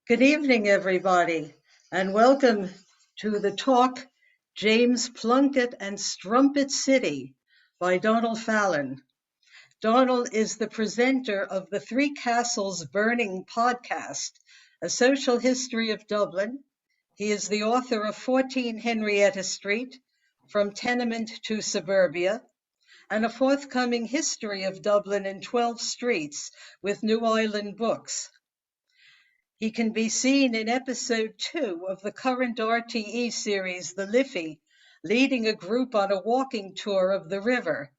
Good evening, everybody, and welcome to the talk, James Plunkett and Strumpet City by Donal Fallon. Donal is the presenter of the Three Castles Burning podcast, a social history of Dublin. He is the author of 14 Henrietta Street, From Tenement to Suburbia, and a forthcoming history of Dublin in 12 streets with New Island Books. He can be seen in episode 2 of the current RTE series, The Liffey, leading a group on a walking tour of the river.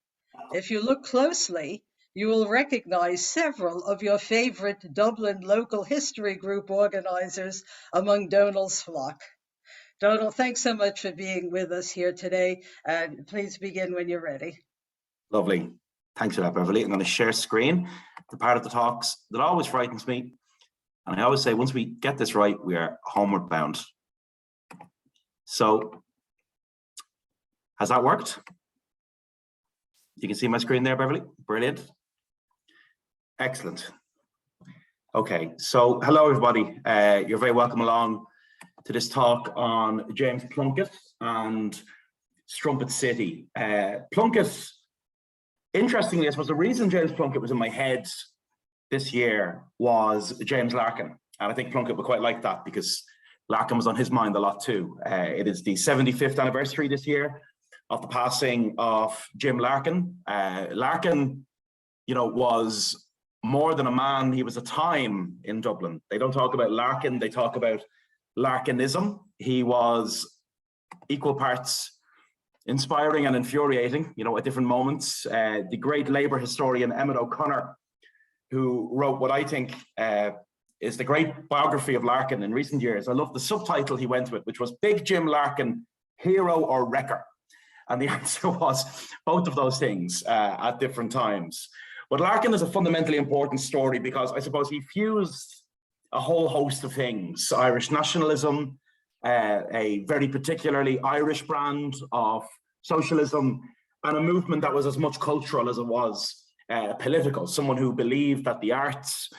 If you look closely, you will recognize several of your favorite Dublin local history group organizers among Donal's flock. Donal, thanks so much for being with us here today, and please begin when you're ready. Lovely. Thanks for that, Beverly. I'm going to share screen. The part of the talks that always frightens me. And I always say, once we get this right, we are homeward bound. So, has that worked? You can see my screen there, Beverly? Brilliant. Excellent. Okay, so hello, everybody. You're very welcome along to this talk on James Plunkett and Strumpet City. Plunkett, interestingly, I suppose the reason James Plunkett was in my head this year was James Larkin, and I think Plunkett would quite like that because Larkin was on his mind a lot too. It is the 75th anniversary this year of the passing of Jim Larkin. Larkin, was more than a man. He was a time in Dublin. They don't talk about Larkin, they talk about Larkinism. He was equal parts inspiring and infuriating, at different moments. The great Labour historian Emmett O'Connor, who wrote what I think is the great biography of Larkin in recent years. I love the subtitle he went with, which was Big Jim Larkin, Hero or Wrecker? And the answer was both of those things at different times. But Larkin is a fundamentally important story because I suppose he fused a whole host of things: Irish nationalism, a very particularly Irish brand of socialism, and a movement that was as much cultural as it was political. Someone who believed that the arts,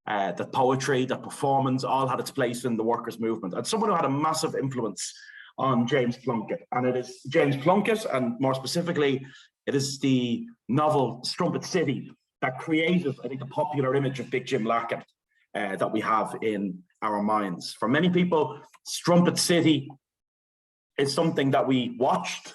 that poetry, that performance all had its place in the workers' movement, and someone who had a massive influence on James Plunkett. And it is James Plunkett, and more specifically, it is the novel Strumpet City that created, I think, the popular image of Big Jim Larkin that we have in our minds. For many people, Strumpet City is something that we watched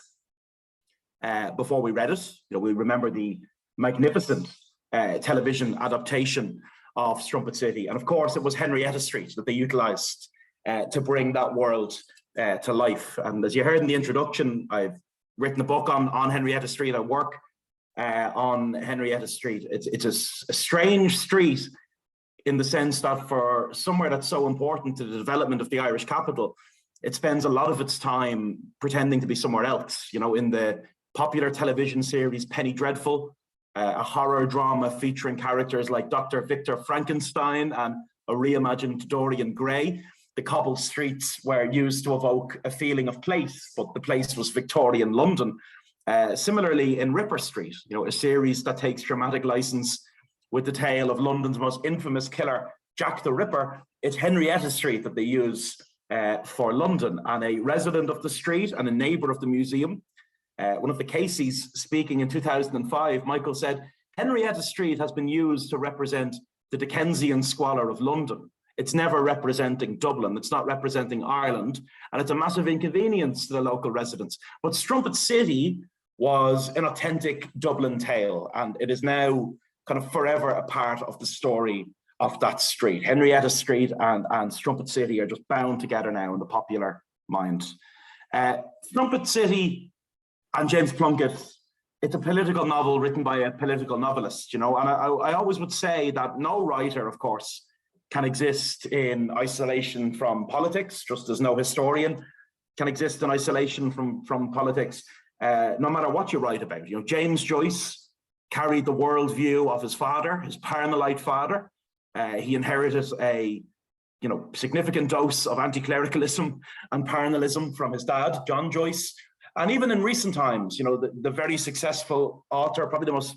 before we read it. We remember the magnificent television adaptation of Strumpet City. And of course, it was Henrietta Street that they utilized to bring that world to life. And as you heard in the introduction, I've written a book on Henrietta Street. I work on Henrietta Street. It's a strange street in the sense that for somewhere that's so important to the development of the Irish capital, it spends a lot of its time pretending to be somewhere else. In the popular television series Penny Dreadful, a horror drama featuring characters like Dr. Victor Frankenstein and a reimagined Dorian Gray, the cobbled streets were used to evoke a feeling of place, but the place was Victorian London. Similarly, in Ripper Street, a series that takes dramatic license with the tale of London's most infamous killer, Jack the Ripper, it's Henrietta Street that they use for London. And a resident of the street and a neighbour of the museum, one of the Caseys speaking in 2005, Michael said, Henrietta Street has been used to represent the Dickensian squalor of London. It's never representing Dublin, it's not representing Ireland, and it's a massive inconvenience to the local residents. But Strumpet City was an authentic Dublin tale, and it is now kind of forever a part of the story of that street. Henrietta Street and Strumpet City are just bound together now in the popular mind. Strumpet City and James Plunkett, it's a political novel written by a political novelist, and I always would say that no writer, of course, can exist in isolation from politics, just as no historian can exist in isolation from politics, no matter what you write about. James Joyce carried the worldview of his father, his Parnellite father. He inherited a significant dose of anti-clericalism and Parnellism from his dad, John Joyce. And even in recent times, the very successful author, probably the most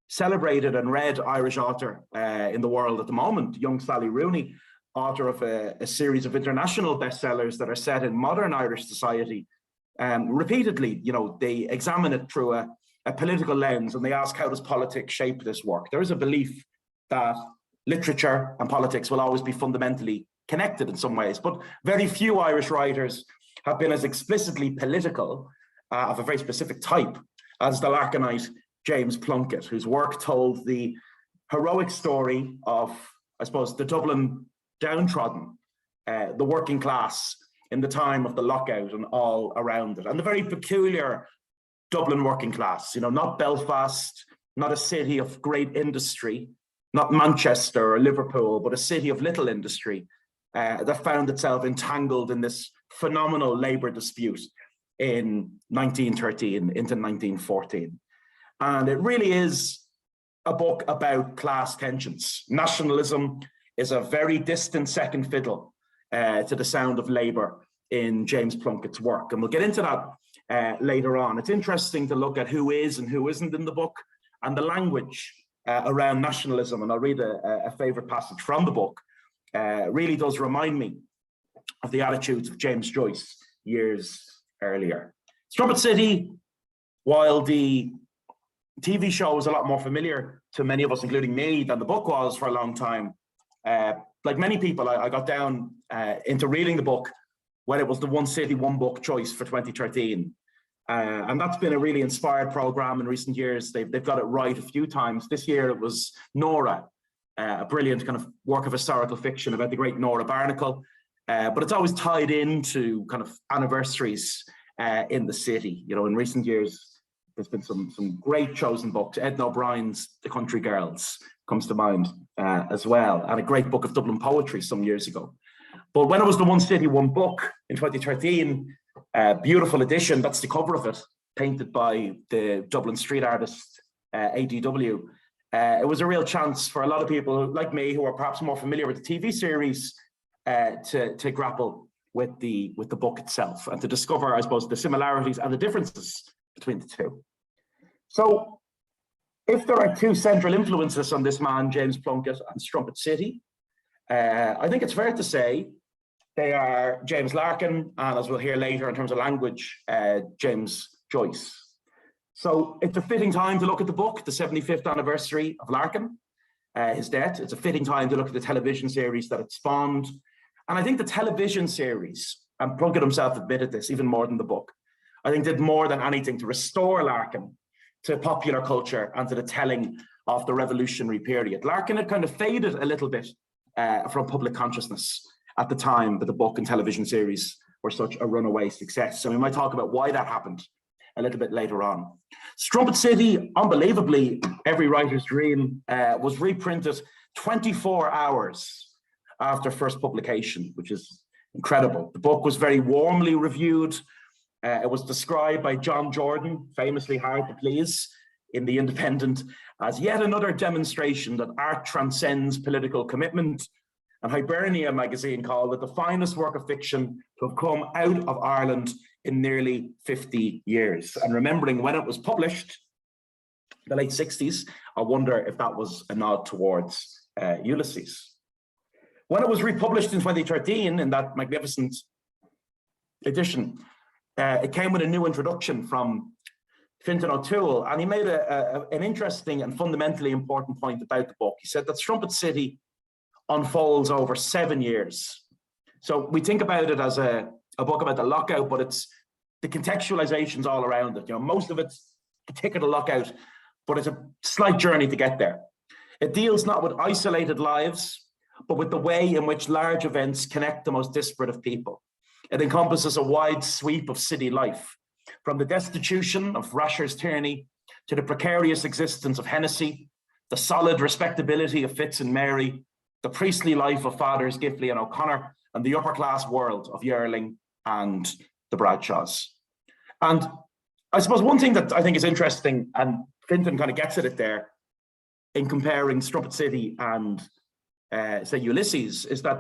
celebrated and read Irish author in the world at the moment, young Sally Rooney, author of a series of international bestsellers that are set in modern Irish society. Repeatedly, they examine it through a political lens, and they ask, how does politics shape this work? There is a belief that literature and politics will always be fundamentally connected in some ways, but very few Irish writers have been as explicitly political of a very specific type as the Larkinite James Plunkett, whose work told the heroic story of, I suppose, the Dublin downtrodden, the working class in the time of the lockout and all around it, and the very peculiar Dublin working class, not Belfast, not a city of great industry, not Manchester or Liverpool, but a city of little industry that found itself entangled in this phenomenal labour dispute in 1913 into 1914. And it really is a book about class tensions. Nationalism is a very distant second fiddle to the sound of labour in James Plunkett's work. And we'll get into that later on. It's interesting to look at who is and who isn't in the book, and the language around nationalism. And I'll read a favourite passage from the book. Really does remind me of the attitudes of James Joyce years earlier. Strumpet City, while the TV show was a lot more familiar to many of us, including me, than the book was for a long time. Like many people, I got down into reading the book when it was the One City, One Book choice for 2013. And that's been a really inspired programme in recent years. They've got it right a few times. This year it was Nora, a brilliant kind of work of historical fiction about the great Nora Barnacle. But it's always tied into kind of anniversaries in the city. In recent years, there's been some great chosen books. Edna O'Brien's The Country Girls comes to mind as well, and a great book of Dublin poetry some years ago. But when it was the One City, One Book in 2013, beautiful edition, that's the cover of it, painted by the Dublin street artist ADW. It was a real chance for a lot of people like me, who are perhaps more familiar with the TV series, to grapple with the book itself and to discover, I suppose, the similarities and the differences between the two. So, if there are two central influences on this man, James Plunkett, and Strumpet City, I think it's fair to say they are James Larkin, and as we'll hear later in terms of language, James Joyce. So it's a fitting time to look at the book, the 75th anniversary of Larkin, his death. It's a fitting time to look at the television series that it spawned. And I think the television series, and Plunkett himself admitted this even more than the book, I think did more than anything to restore Larkin to popular culture and to the telling of the revolutionary period. Larkin had kind of faded a little bit from public consciousness at the time that the book and television series were such a runaway success. So we might talk about why that happened a little bit later on. Strumpet City, unbelievably, every writer's dream, was reprinted 24 hours after first publication, which is incredible. The book was very warmly reviewed. It was described by John Jordan, famously hard to please, in The Independent, as yet another demonstration that art transcends political commitment. And Hibernia magazine called it the finest work of fiction to have come out of Ireland in nearly 50 years. And remembering when it was published, the late 60s, I wonder if that was a nod towards Ulysses. When it was republished in 2013, in that magnificent edition, it came with a new introduction from Fintan O'Toole, and he made an interesting and fundamentally important point about the book. He said that Strumpet City unfolds over 7 years. So we think about it as a book about the lockout, but it's the contextualizations all around it. Most of it's the ticket of lockout, but it's a slight journey to get there. It deals not with isolated lives, but with the way in which large events connect the most disparate of people. It encompasses a wide sweep of city life, from the destitution of Rasher's tyranny to the precarious existence of Hennessy, the solid respectability of Fitz and Mary, the priestly life of Fathers Giffley and O'Connor, and the upper class world of Yearling and the Bradshaws. And I suppose one thing that I think is interesting, and Fintan kind of gets at it there, in comparing Strumpet City and, say, Ulysses, is that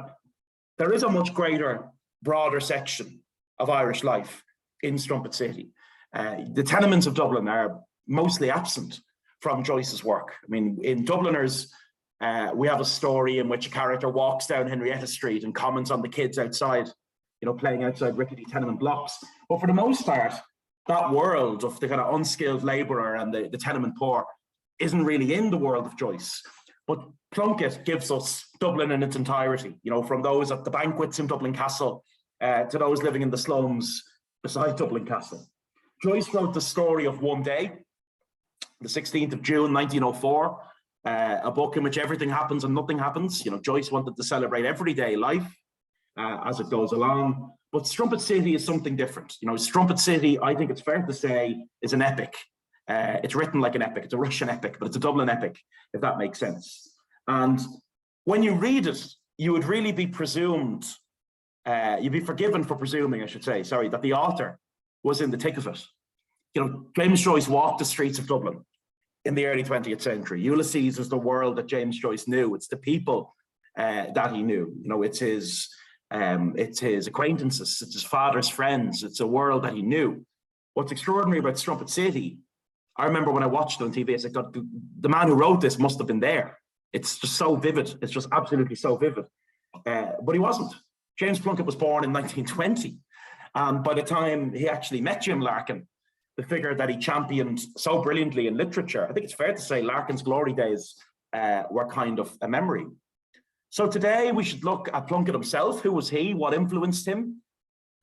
there is a much greater, broader section of Irish life in Strumpet City. The tenements of Dublin are mostly absent from Joyce's work. I mean, in Dubliners, We have a story in which a character walks down Henrietta Street and comments on the kids outside, playing outside rickety tenement blocks. But for the most part, that world of the kind of unskilled labourer and the tenement poor isn't really in the world of Joyce. But Plunkett gives us Dublin in its entirety, from those at the banquets in Dublin Castle to those living in the slums beside Dublin Castle. Joyce wrote the story of one day, the 16th of June, 1904, a book in which everything happens and nothing happens. Joyce wanted to celebrate everyday life as it goes along. But Strumpet City is something different. Strumpet City, I think it's fair to say, is an epic. It's written like an epic. It's a Russian epic, but it's a Dublin epic, if that makes sense. And when you read it, you would really be presumed, you'd be forgiven for presuming, I should say, sorry, that the author was in the thick of it. James Joyce walked the streets of Dublin in the early 20th century. Ulysses is the world that James Joyce knew. It's the people that he knew. It's his acquaintances, it's his father's friends. It's a world that he knew. What's extraordinary about Strumpet City, I remember when I watched it on TV, I said, God, the man who wrote this must have been there. It's just so vivid. It's just absolutely so vivid. But he wasn't. James Plunkett was born in 1920. And by the time he actually met Jim Larkin, the figure that he championed so brilliantly in literature, I think it's fair to say Larkin's glory days were kind of a memory. So today we should look at Plunkett himself. Who was he? What influenced him?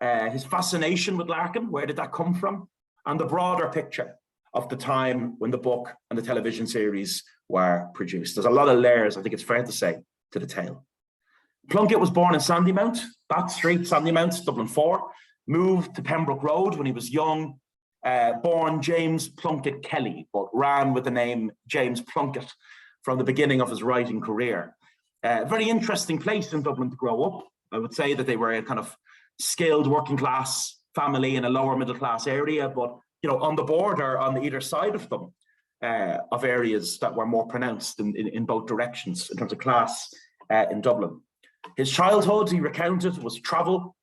His fascination with Larkin, where did that come from? And the broader picture of the time when the book and the television series were produced. There's a lot of layers, I think it's fair to say, to the tale. Plunkett was born in Sandymount, Bat Street, Sandymount, Dublin 4, moved to Pembroke Road when he was young, born James Plunkett Kelly, but ran with the name James Plunkett from the beginning of his writing career. Very interesting place in Dublin to grow up. I would say that they were a kind of skilled working class family in a lower middle class area, but on the border, on either side of them, of areas that were more pronounced in both directions in terms of class in Dublin. His childhood, he recounted, was travel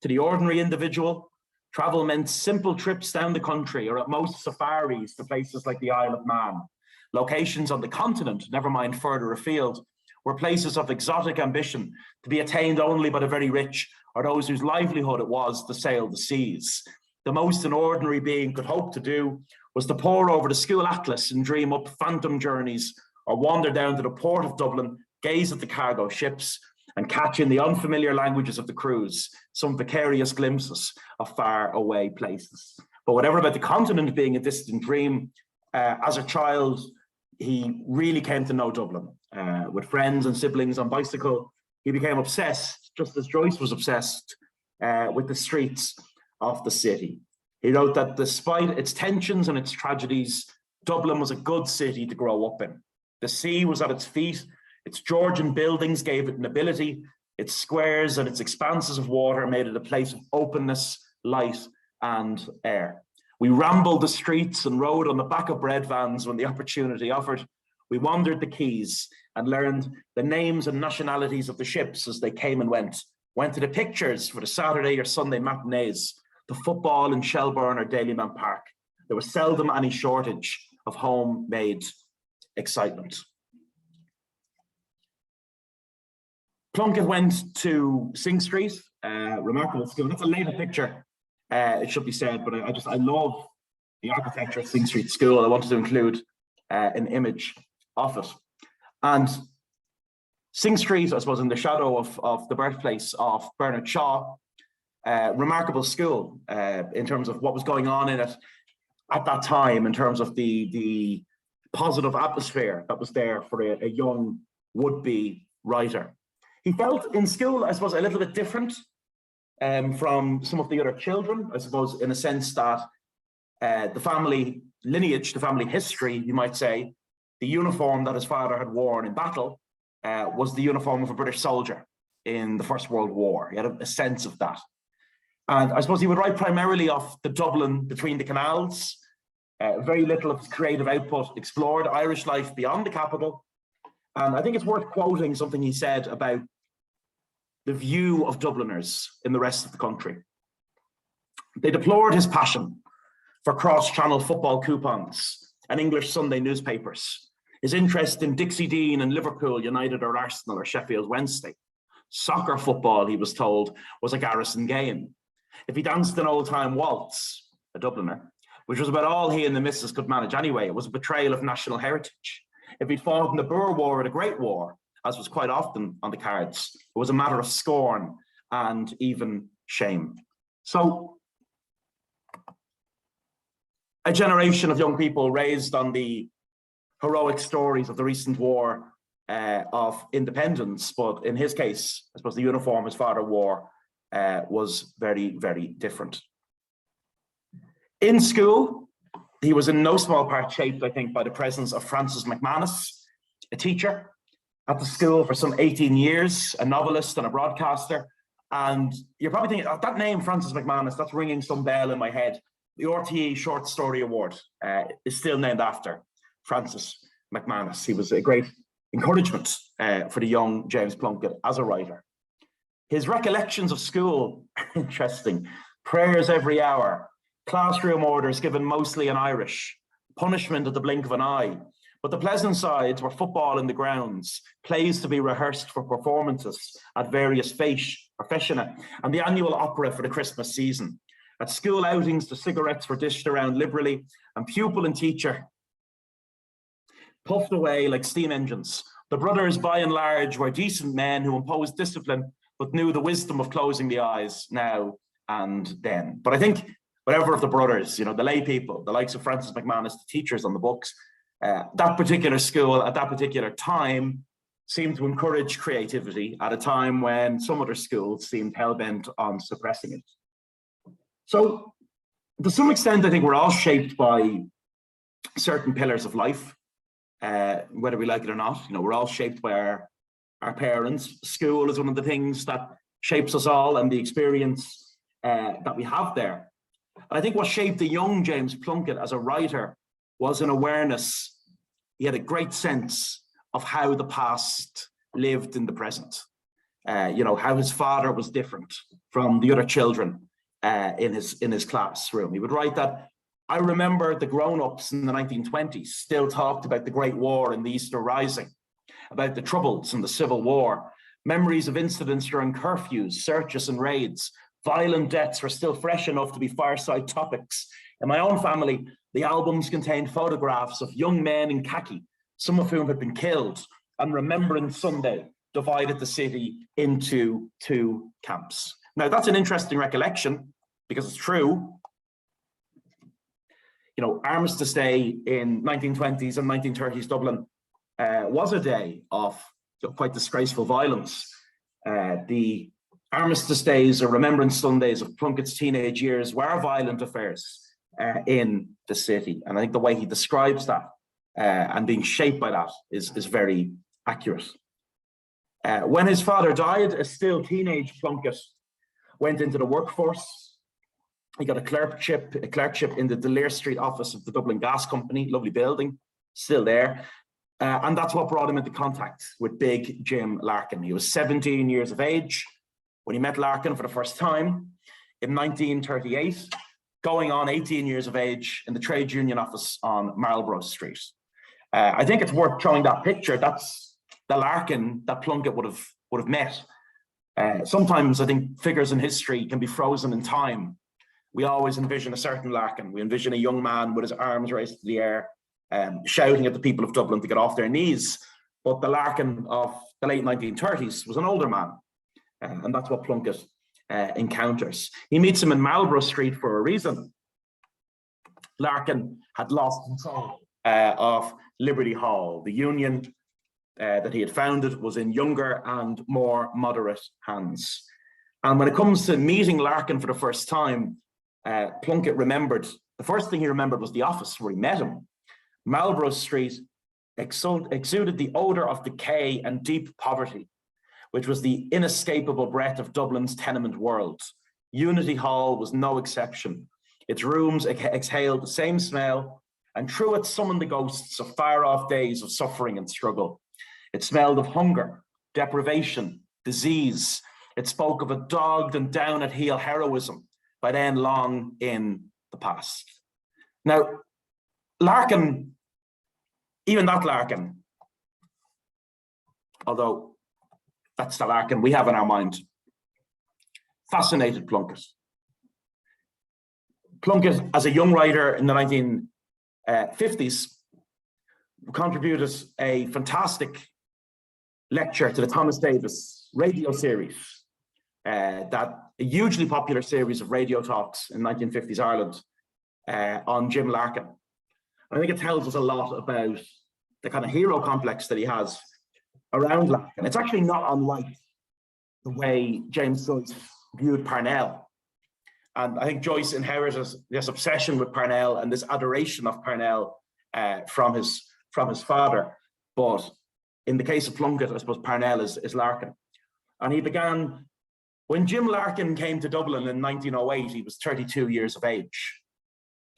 to the ordinary individual. Travel meant simple trips down the country, or at most safaris to places like the Isle of Man. Locations on the continent, never mind further afield, were places of exotic ambition to be attained only by the very rich or those whose livelihood it was to sail the seas. The most an ordinary being could hope to do was to pore over the school atlas and dream up phantom journeys, or wander down to the port of Dublin, gaze at the cargo ships, and catch in the unfamiliar languages of the crews some vicarious glimpses of far away places. But whatever about the continent being a distant dream, as a child, he really came to know Dublin. With friends and siblings on bicycle, he became obsessed, just as Joyce was obsessed, with the streets of the city. He wrote that despite its tensions and its tragedies, Dublin was a good city to grow up in. The sea was at its feet, its Georgian buildings gave it nobility, its squares and its expanses of water made it a place of openness, light, and air. We rambled the streets and rode on the back of bread vans when the opportunity offered. We wandered the quays and learned the names and nationalities of the ships as they came and went to the pictures for the Saturday or Sunday matinees, the football in Shelbourne or Dalymount Park. There was seldom any shortage of homemade excitement. Plunkett went to Sing Street, remarkable school. That's a later picture, it should be said, but I love the architecture of Sing Street School. I wanted to include an image of it. And Sing Street, I suppose, in the shadow of the birthplace of Bernard Shaw, remarkable school in terms of what was going on in it at that time, in terms of the positive atmosphere that was there for a young would-be writer. He felt in school, I suppose, a little bit different from some of the other children, I suppose, in a sense that the family lineage, the family history, you might say, the uniform that his father had worn in battle was the uniform of a British soldier in the First World War. He had a sense of that. And I suppose he would write primarily off the Dublin between the canals. Very little of his creative output explored Irish life beyond the capital. And I think it's worth quoting something he said about the view of Dubliners in the rest of the country. They deplored his passion for cross-channel football coupons and English Sunday newspapers. His interest in Dixie Dean and Liverpool United or Arsenal or Sheffield Wednesday. Soccer football, he was told, was a garrison game. If he danced an old-time waltz, a Dubliner, which was about all he and the missus could manage anyway, it was a betrayal of national heritage. If he'd fought in the Boer War or the Great War, as was quite often on the cards, it was a matter of scorn and even shame. So, a generation of young people raised on the heroic stories of the recent war of independence, but in his case, I suppose the uniform his father wore was very, very different. In school, he was in no small part shaped, I think, by the presence of Francis McManus, a teacher at the school for some 18 years, a novelist and a broadcaster. And you're probably thinking, oh, that name, Francis McManus, that's ringing some bell in my head. The RTE Short Story Award is still named after Francis McManus. He was a great encouragement for the young James Plunkett as a writer. His recollections of school are interesting. Prayers every hour, classroom orders given mostly in Irish, punishment at the blink of an eye. But the pleasant sides were football in the grounds, plays to be rehearsed for performances at various fêtes or festina, and the annual opera for the Christmas season. At school outings, the cigarettes were dished around liberally, and pupil and teacher puffed away like steam engines. The brothers, by and large, were decent men who imposed discipline, but knew the wisdom of closing the eyes now and then. But I think whatever of the brothers, you know, the lay people, the likes of Francis McManus, the teachers on the books, that particular school at that particular time seemed to encourage creativity at a time when some other schools seemed hell-bent on suppressing it. So, to some extent, I think we're all shaped by certain pillars of life, whether we like it or not. You know, we're all shaped by our parents. School is one of the things that shapes us all, and the experience that we have there. And I think what shaped the young James Plunkett as a writer was an awareness. He had a great sense of how the past lived in the present. You know, how his father was different from the other children in his classroom. He would write that, I remember the grown-ups in the 1920s still talked about the Great War and the Easter Rising, about the Troubles and the Civil War. Memories of incidents during curfews, searches and raids. Violent deaths were still fresh enough to be fireside topics. In my own family, the albums contained photographs of young men in khaki, some of whom had been killed, and Remembrance Sunday divided the city into two camps. Now, that's an interesting recollection because it's true. You know, Armistice Day in 1920s and 1930s Dublin was a day of quite disgraceful violence. The Armistice Days or Remembrance Sundays of Plunkett's teenage years were violent affairs in the city. And I think the way he describes that and being shaped by that is very accurate. When his father died, a still teenage Plunkett went into the workforce. He got a clerkship in the Delir Street office of the Dublin Gas Company, lovely building, still there. And that's what brought him into contact with big Jim Larkin. He was 17 years of age when he met Larkin for the first time in 1938, going on 18 years of age in the trade union office on Marlborough Street. I think it's worth showing that picture. That's the Larkin that Plunkett would have met. Sometimes I think figures in history can be frozen in time. We always envision a certain Larkin. We envision a young man with his arms raised to the air, shouting at the people of Dublin to get off their knees. But the Larkin of the late 1930s was an older man. And that's what Plunkett encounters. He meets him in Marlborough Street for a reason. Larkin had lost control of Liberty Hall. The union that he had founded was in younger and more moderate hands. And when it comes to meeting Larkin for the first time, Plunkett remembered, the first thing he remembered was the office where he met him. Marlborough Street exuded the odour of decay and deep poverty, which was the inescapable breath of Dublin's tenement world. Unity Hall was no exception. Its rooms exhaled the same smell, and through it summoned the ghosts of far-off days of suffering and struggle. It smelled of hunger, deprivation, disease. It spoke of a dogged and down-at-heel heroism, by then long in the past. Now, Larkin, even that Larkin, although that's the Larkin we have in our mind, fascinated Plunkett. Plunkett, as a young writer in the 1950s, contributed a fantastic lecture to the Thomas Davis radio series, that a hugely popular series of radio talks in 1950s Ireland on Jim Larkin. I think it tells us a lot about the kind of hero complex that he has around Larkin. It's actually not unlike the way James Joyce viewed Parnell. And I think Joyce inherited this obsession with Parnell and this adoration of Parnell from his father. But in the case of Plunkett, I suppose Parnell is Larkin. And he began, when Jim Larkin came to Dublin in 1908, he was 32 years of age.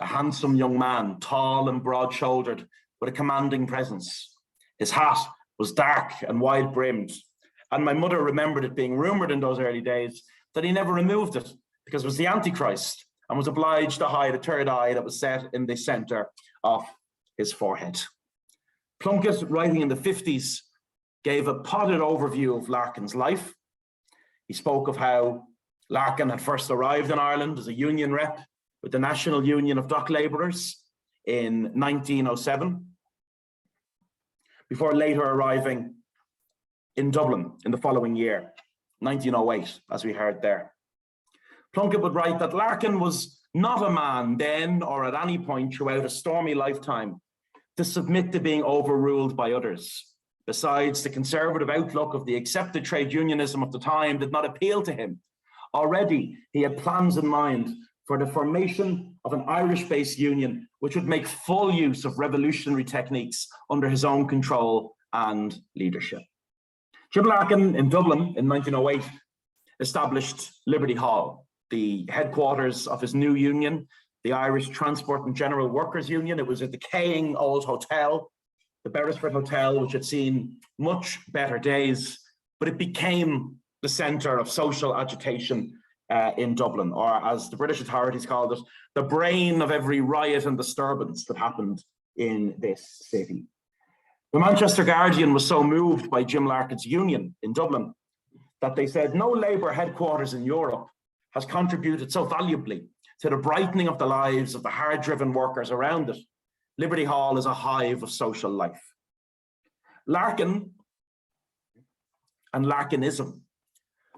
A handsome young man, tall and broad-shouldered, with a commanding presence. His hat was dark and wide-brimmed. And my mother remembered it being rumoured in those early days that he never removed it because it was the Antichrist and was obliged to hide a third eye that was set in the centre of his forehead. Plunkett, writing in the 50s, gave a potted overview of Larkin's life. He spoke of how Larkin had first arrived in Ireland as a union rep with the National Union of Dock Labourers in 1907, before later arriving in Dublin in the following year, 1908, as we heard there. Plunkett would write that Larkin was not a man then or at any point throughout a stormy lifetime to submit to being overruled by others. Besides, the conservative outlook of the accepted trade unionism of the time did not appeal to him. Already, he had plans in mind for the formation of an Irish-based union which would make full use of revolutionary techniques under his own control and leadership. Jim Larkin in Dublin in 1908 established Liberty Hall, the headquarters of his new union, the Irish Transport and General Workers Union. It was a decaying old hotel, the Beresford Hotel, which had seen much better days, but it became the centre of social agitation in Dublin, or as the British authorities called it, the brain of every riot and disturbance that happened in this city. The Manchester Guardian was so moved by Jim Larkin's union in Dublin that they said no Labour headquarters in Europe has contributed so valuably to the brightening of the lives of the hard-driven workers around it. Liberty Hall is a hive of social life. Larkin and Larkinism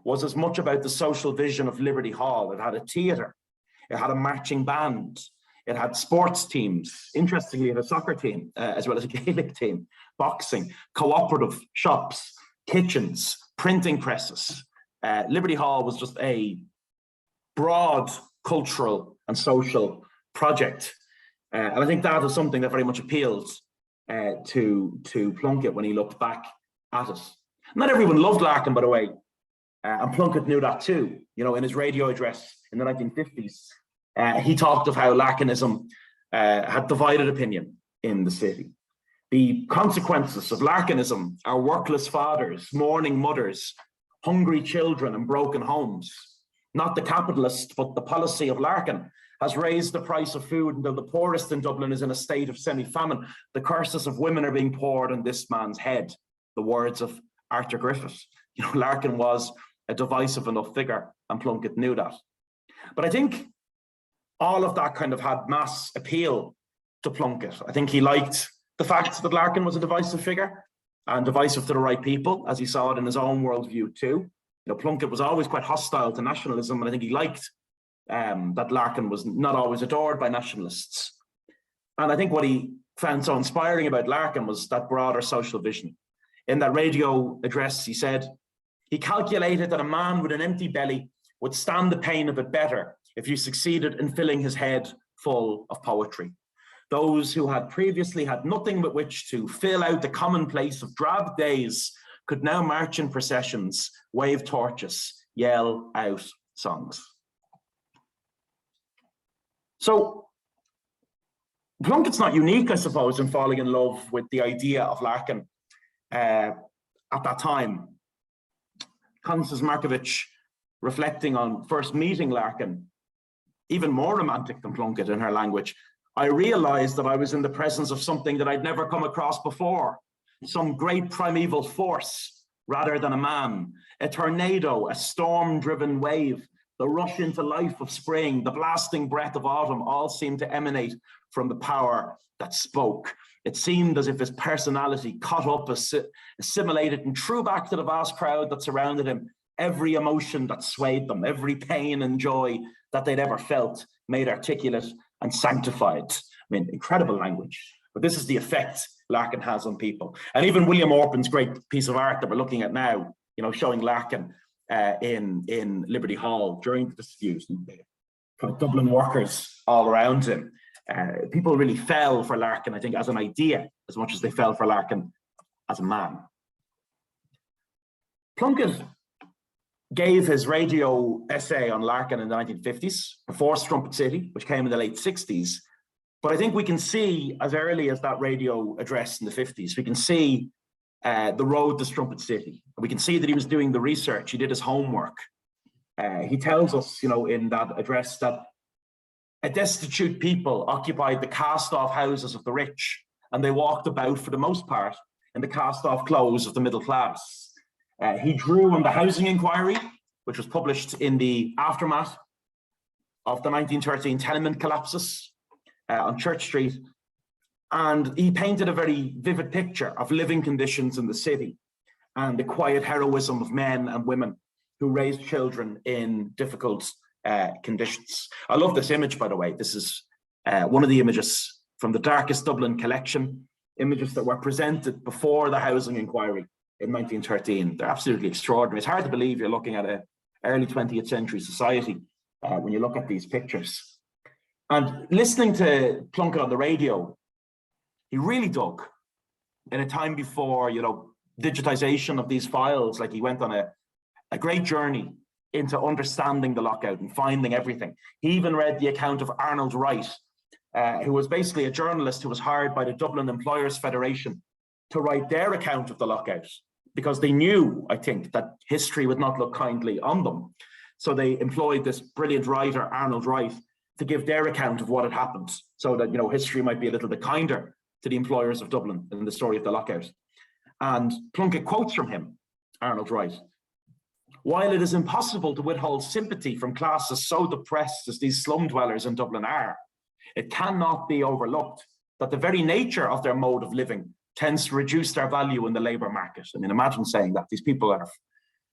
was as much about the social vision of Liberty Hall. It had a theatre, it had a marching band, it had sports teams, interestingly, it had a soccer team, as well as a Gaelic team, boxing, cooperative shops, kitchens, printing presses. Liberty Hall was just a broad cultural and social project. And I think that is something that very much appeals to Plunkett when he looked back at it. Not everyone loved Larkin, by the way, and Plunkett knew that too. You know, in his radio address in the 1950s, he talked of how Larkinism had divided opinion in the city. The consequences of Larkinism are workless fathers, mourning mothers, hungry children and broken homes. Not the capitalist, but the policy of Larkin has raised the price of food until the poorest in Dublin is in a state of semi-famine. The curses of women are being poured on this man's head. The words of Arthur Griffith. You know, Larkin was a divisive enough figure, and Plunkett knew that. But I think all of that kind of had mass appeal to Plunkett. I think he liked the fact that Larkin was a divisive figure and divisive to the right people, as he saw it in his own worldview too. You know, Plunkett was always quite hostile to nationalism, and I think he liked that Larkin was not always adored by nationalists. And I think what he found so inspiring about Larkin was that broader social vision. In that radio address, he said, he calculated that a man with an empty belly would stand the pain of it better if you succeeded in filling his head full of poetry. Those who had previously had nothing but which to fill out the commonplace of drab days could now march in processions, wave torches, yell out songs. So Plunkett's not unique, I suppose, in falling in love with the idea of Larkin at that time. Constance Markovich, reflecting on first meeting Larkin, even more romantic than Plunkett in her language, I realized that I was in the presence of something that I'd never come across before, some great primeval force rather than a man, a tornado, a storm-driven wave, the rush into life of spring, the blasting breath of autumn, all seemed to emanate from the power that spoke. It seemed as if his personality caught up, assimilated, and threw back to the vast crowd that surrounded him every emotion that swayed them, every pain and joy that they'd ever felt, made articulate and sanctified. I mean, incredible language. But this is the effect Larkin has on people. And even William Orpen's great piece of art that we're looking at now, you know, showing Larkin in Liberty Hall during the dispute, Dublin workers all around him. People really fell for Larkin, I think, as an idea, as much as they fell for Larkin as a man. Plunkett gave his radio essay on Larkin in the 1950s, before Strumpet City, which came in the late 60s. But I think we can see, as early as that radio address in the 50s, we can see the road to Strumpet City. We can see that he was doing the research, he did his homework. He tells us, you know, in that address that a destitute people occupied the cast-off houses of the rich, and they walked about, for the most part, in the cast-off clothes of the middle class. He drew on the housing inquiry, which was published in the aftermath of the 1913 tenement collapses on Church Street. And he painted a very vivid picture of living conditions in the city and the quiet heroism of men and women who raised children in difficult conditions. I love this image, by the way. This is one of the images from the Darkest Dublin collection, images that were presented before the housing inquiry in 1913. They're absolutely extraordinary. It's hard to believe you're looking at an early 20th century society when you look at these pictures. And listening to Plunkett on the radio, he really dug in a time before, you know, digitization of these files. Like, he went on a great journey into understanding the lockout and finding everything. He even read the account of Arnold Wright, who was basically a journalist who was hired by the Dublin Employers Federation to write their account of the lockout, because they knew, I think, that history would not look kindly on them. So they employed this brilliant writer, Arnold Wright, to give their account of what had happened, so that, you know, history might be a little bit kinder to the employers of Dublin in the story of the lockout. And Plunkett quotes from him, Arnold Wright: "While it is impossible to withhold sympathy from classes so depressed as these slum dwellers in Dublin are, it cannot be overlooked that the very nature of their mode of living tends to reduce their value in the labour market." I mean, imagine saying that. These people are of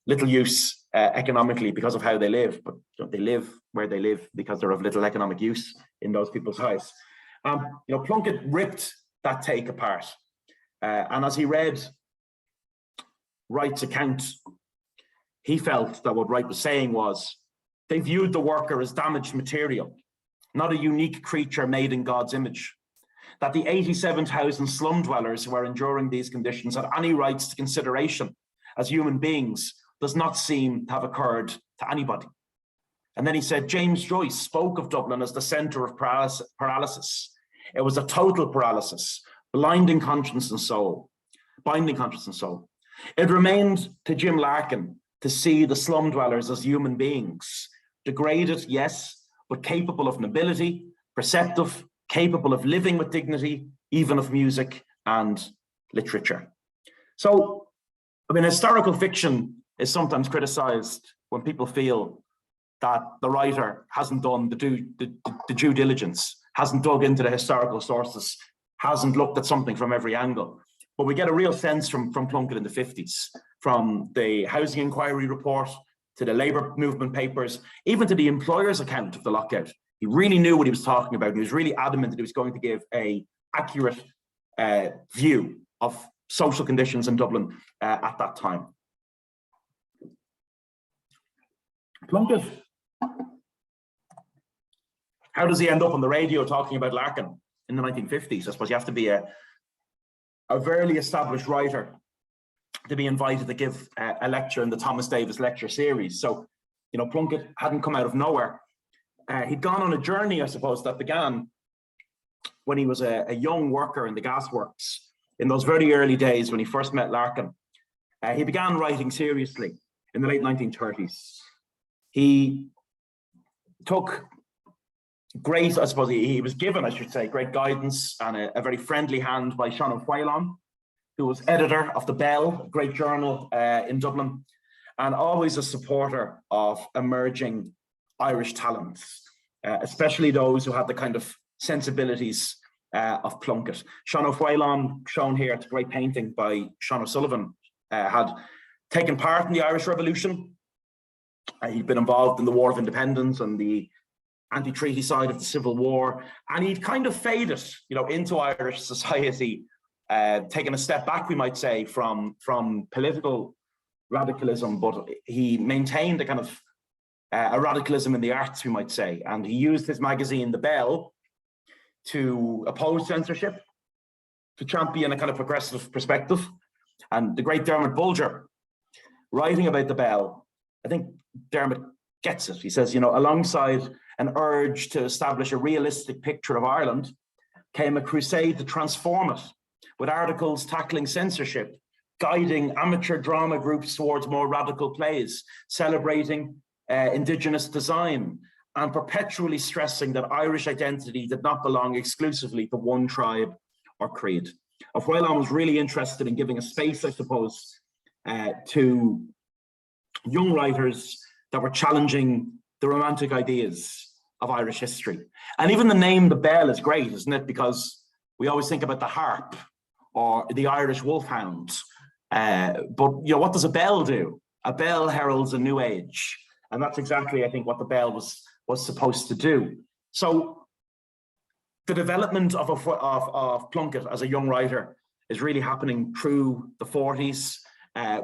little use economically because of how they live, but they live where they live because they're of little economic use in those people's eyes. You know, Plunkett ripped that take apart. And as he read Wright's account, he felt that what Wright was saying was, they viewed the worker as damaged material, not a unique creature made in God's image. That the 87,000 slum dwellers who are enduring these conditions had any rights to consideration as human beings does not seem to have occurred to anybody. And then he said, James Joyce spoke of Dublin as the centre of paralysis. It was a total paralysis, binding conscience and soul. It remained to Jim Larkin to see the slum dwellers as human beings, degraded, yes, but capable of nobility, perceptive, capable of living with dignity, even of music and literature. So, I mean, historical fiction is sometimes criticised when people feel that the writer hasn't done the due diligence, hasn't dug into the historical sources, hasn't looked at something from every angle. But we get a real sense from Plunkett in the 50s, from the housing inquiry report to the labour movement papers, even to the employer's account of the lockout. He really knew what he was talking about. He was really adamant that he was going to give an accurate view of social conditions in Dublin at that time. Plunkett, how does he end up on the radio talking about Larkin in the 1950s? I suppose you have to be a very established writer to be invited to give a lecture in the Thomas Davis lecture series. So, you know, Plunkett hadn't come out of nowhere. He'd gone on a journey, I suppose, that began when he was a young worker in the gasworks. In those very early days when he first met Larkin, he began writing seriously in the late 1930s. He took great, I suppose he was given, I should say, great guidance and a very friendly hand by Donal Fallon, who was editor of The Bell, a great journal in Dublin, and always a supporter of emerging Irish talents, especially those who had the kind of sensibilities of Plunkett. Sean O'Fallon, shown here, it's a great painting by Sean O'Sullivan, had taken part in the Irish Revolution. He'd been involved in the War of Independence and the anti-treaty side of the Civil War, and he'd kind of faded, into Irish society, taken a step back, we might say, from political radicalism, but he maintained a kind of a radicalism in the arts, we might say, and he used his magazine, The Bell, to oppose censorship, to champion a kind of progressive perspective. And the great Dermot Bulger, writing about The Bell, I think Dermot gets it. He says, alongside an urge to establish a realistic picture of Ireland came a crusade to transform it, with articles tackling censorship, guiding amateur drama groups towards more radical plays, celebrating Indigenous design, and perpetually stressing that Irish identity did not belong exclusively to one tribe or creed. O'Fallon was really interested in giving a space, I suppose, to young writers that were challenging the romantic ideas of Irish history. And even the name The Bell is great, isn't it? Because we always think about the harp or the Irish wolfhound. But what does a bell do? A bell heralds a new age. And that's exactly, I think, what The Bell was supposed to do. So the development of Plunkett as a young writer is really happening through the 40s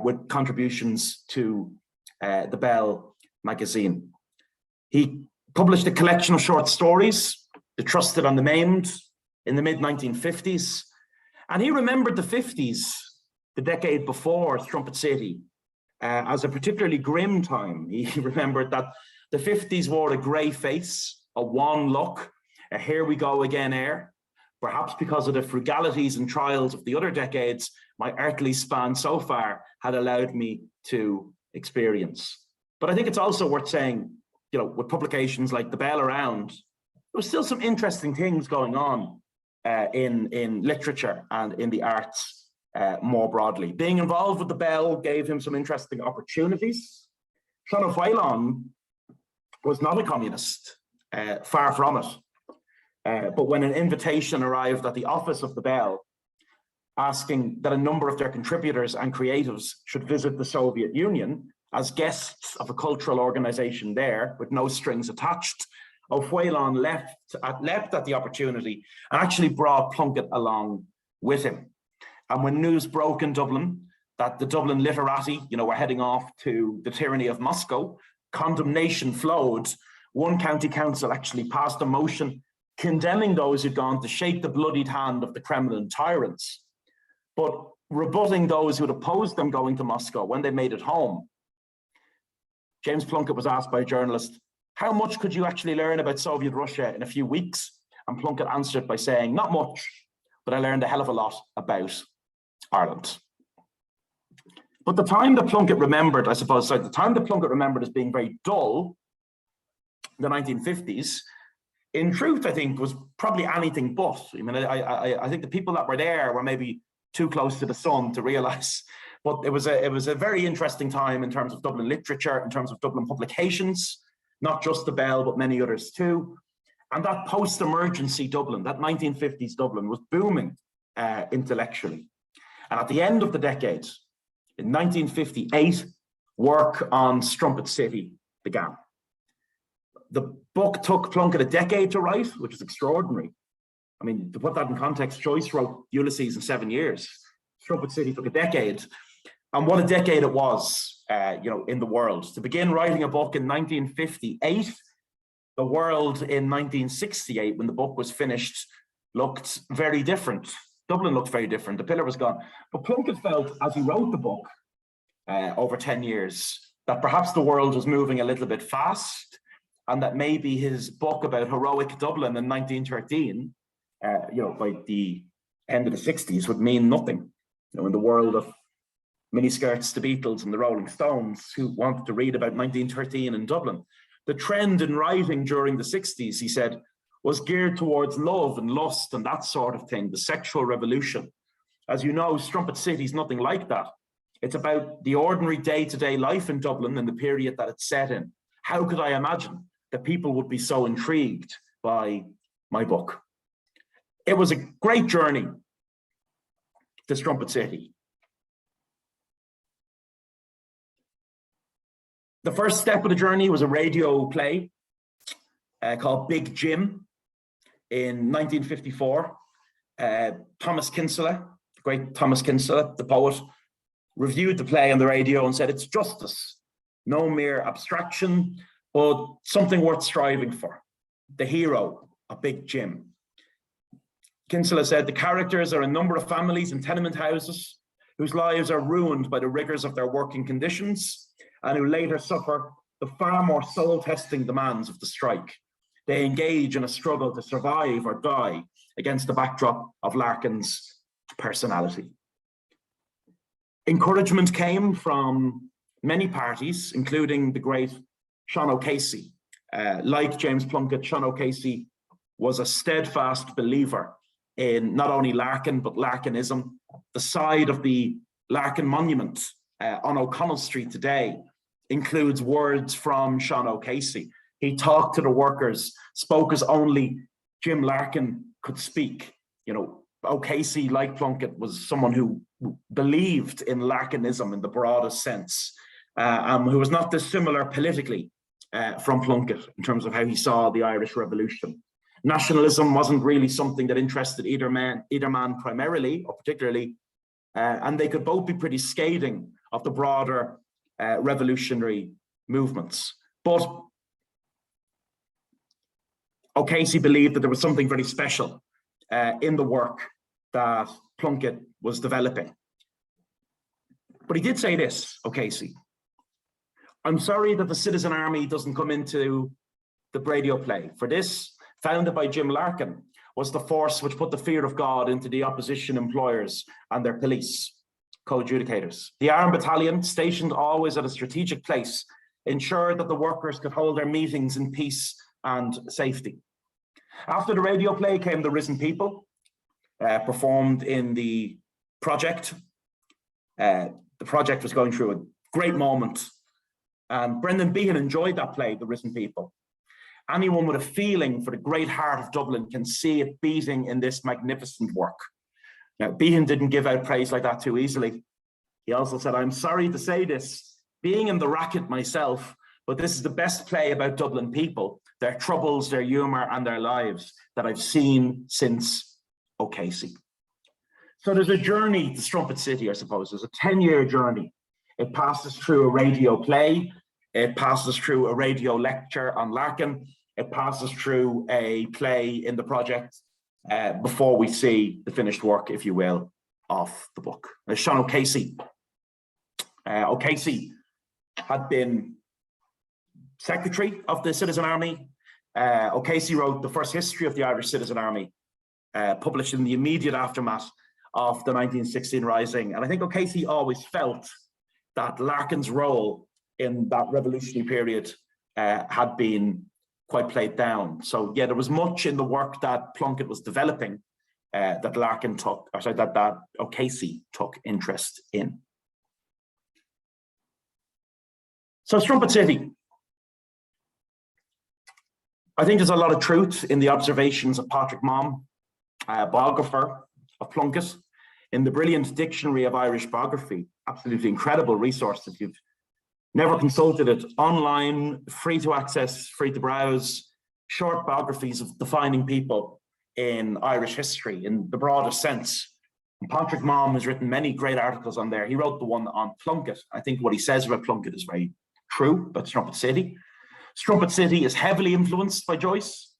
with contributions to The Bell magazine. He published a collection of short stories, The Trusted and the Maimed, in the mid-1950s. And he remembered the 50s, the decade before Strumpet City, as a particularly grim time. He remembered that the 50s wore a grey face, a wan look, a here we go again air. Perhaps because of the frugalities and trials of the other decades, my earthly span so far had allowed me to experience. But I think it's also worth saying, with publications like The Bell around, there was still some interesting things going on in literature and in the arts more broadly. Being involved with The Bell gave him some interesting opportunities. Sean O'Fallon was not a communist, far from it. But when an invitation arrived at the office of The Bell, asking that a number of their contributors and creatives should visit the Soviet Union as guests of a cultural organization there with no strings attached, O'Fallon leapt at the opportunity and actually brought Plunkett along with him. And when news broke in Dublin that the Dublin literati, were heading off to the tyranny of Moscow, condemnation flowed. One county council actually passed a motion condemning those who'd gone to shake the bloodied hand of the Kremlin tyrants, but rebutting those who'd opposed them going to Moscow when they made it home. James Plunkett was asked by a journalist, how much could you actually learn about Soviet Russia in a few weeks? And Plunkett answered by saying, not much, but I learned a hell of a lot about Ireland. But the time that Plunkett remembered, the time that Plunkett remembered as being very dull, the 1950s, in truth, I think, was probably anything but. I think the people that were there were maybe too close to the sun to realize. But it was a very interesting time in terms of Dublin literature, in terms of Dublin publications, not just The Bell, but many others too. And that post-emergency Dublin, that 1950s Dublin, was booming intellectually. And at the end of the decade, in 1958, work on Strumpet City began. The book took Plunkett a decade to write, which is extraordinary. I mean, to put that in context, Joyce wrote Ulysses in 7 years. Strumpet City took a decade. And what a decade it was, in the world. To begin writing a book in 1958, the world in 1968, when the book was finished, looked very different. Dublin looked very different. The pillar was gone. But Plunkett felt, as he wrote the book over 10 years, that perhaps the world was moving a little bit fast, and that maybe his book about heroic Dublin in 1913, by the end of the 60s, would mean nothing. In the world of miniskirts, the Beatles and the Rolling Stones, who wanted to read about 1913 in Dublin. The trend in writing during the 60s, he said, was geared towards love and lust and that sort of thing, the sexual revolution. As you know, Strumpet City is nothing like that. It's about the ordinary day-to-day life in Dublin and the period that it's set in. How could I imagine that people would be so intrigued by my book? It was a great journey to Strumpet City. The first step of the journey was a radio play called Big Jim in 1954. Thomas Kinsella, the great Thomas Kinsella, the poet, reviewed the play on the radio and said, it's justice, no mere abstraction, but something worth striving for. The hero, a Big Jim. Kinsella said, the characters are a number of families in tenement houses whose lives are ruined by the rigors of their working conditions and who later suffer the far more soul-testing demands of the strike. They engage in a struggle to survive or die against the backdrop of Larkin's personality. Encouragement came from many parties, including the great Sean O'Casey. Like James Plunkett, Sean O'Casey was a steadfast believer in not only Larkin, but Larkinism. The side of the Larkin monument on O'Connell Street today includes words from Sean O'Casey. He talked to the workers, spoke as only Jim Larkin could speak. You know, O'Casey, like Plunkett, was someone who believed in Larkinism in the broadest sense, who was not dissimilar politically from Plunkett in terms of how he saw the Irish Revolution. Nationalism wasn't really something that interested either man primarily or particularly, and they could both be pretty scathing of the broader revolutionary movements. But O'Casey believed that there was something very special in the work that Plunkett was developing. But he did say this, O'Casey: I'm sorry that the citizen army doesn't come into the radio play. For this, founded by Jim Larkin, was the force which put the fear of God into the opposition employers and their police, co-adjudicators. The armed battalion, stationed always at a strategic place, ensured that the workers could hold their meetings in peace and safety. After the radio play came The Risen People, performed in the project. The project was going through a great moment, and Brendan Behan enjoyed that play, The Risen People. Anyone with a feeling for the great heart of Dublin can see it beating in this magnificent work. Now, Behan didn't give out praise like that too easily. He also said, I'm sorry to say this, being in the racket myself, but this is the best play about Dublin people, their troubles, their humour and their lives that I've seen since O'Casey. So there's a journey to Strumpet City, I suppose. There's a 10-year journey. It passes through a radio play. It passes through a radio lecture on Larkin. It passes through a play in the project before we see the finished work, if you will, of the book. Now, Sean O'Casey. O'Casey had been secretary of the Citizen Army. O'Casey wrote the first history of the Irish Citizen Army, published in the immediate aftermath of the 1916 Rising. And I think O'Casey always felt that Larkin's role in that revolutionary period had been quite played down. So yeah, there was much in the work that Plunkett was developing that Larkin took, or sorry, that O'Casey took interest in. So Strumpet City. I think there's a lot of truth in the observations of Patrick Mom, biographer of Plunkett, in the brilliant Dictionary of Irish Biography. Absolutely incredible resource. If you've never consulted it, online, free to access, free to browse, short biographies of defining people in Irish history in the broadest sense. And Patrick Mom has written many great articles on there. He wrote the one on Plunkett. I think what he says about Plunkett is very true about Strumpet City. Strumpet City is heavily influenced by Joyce.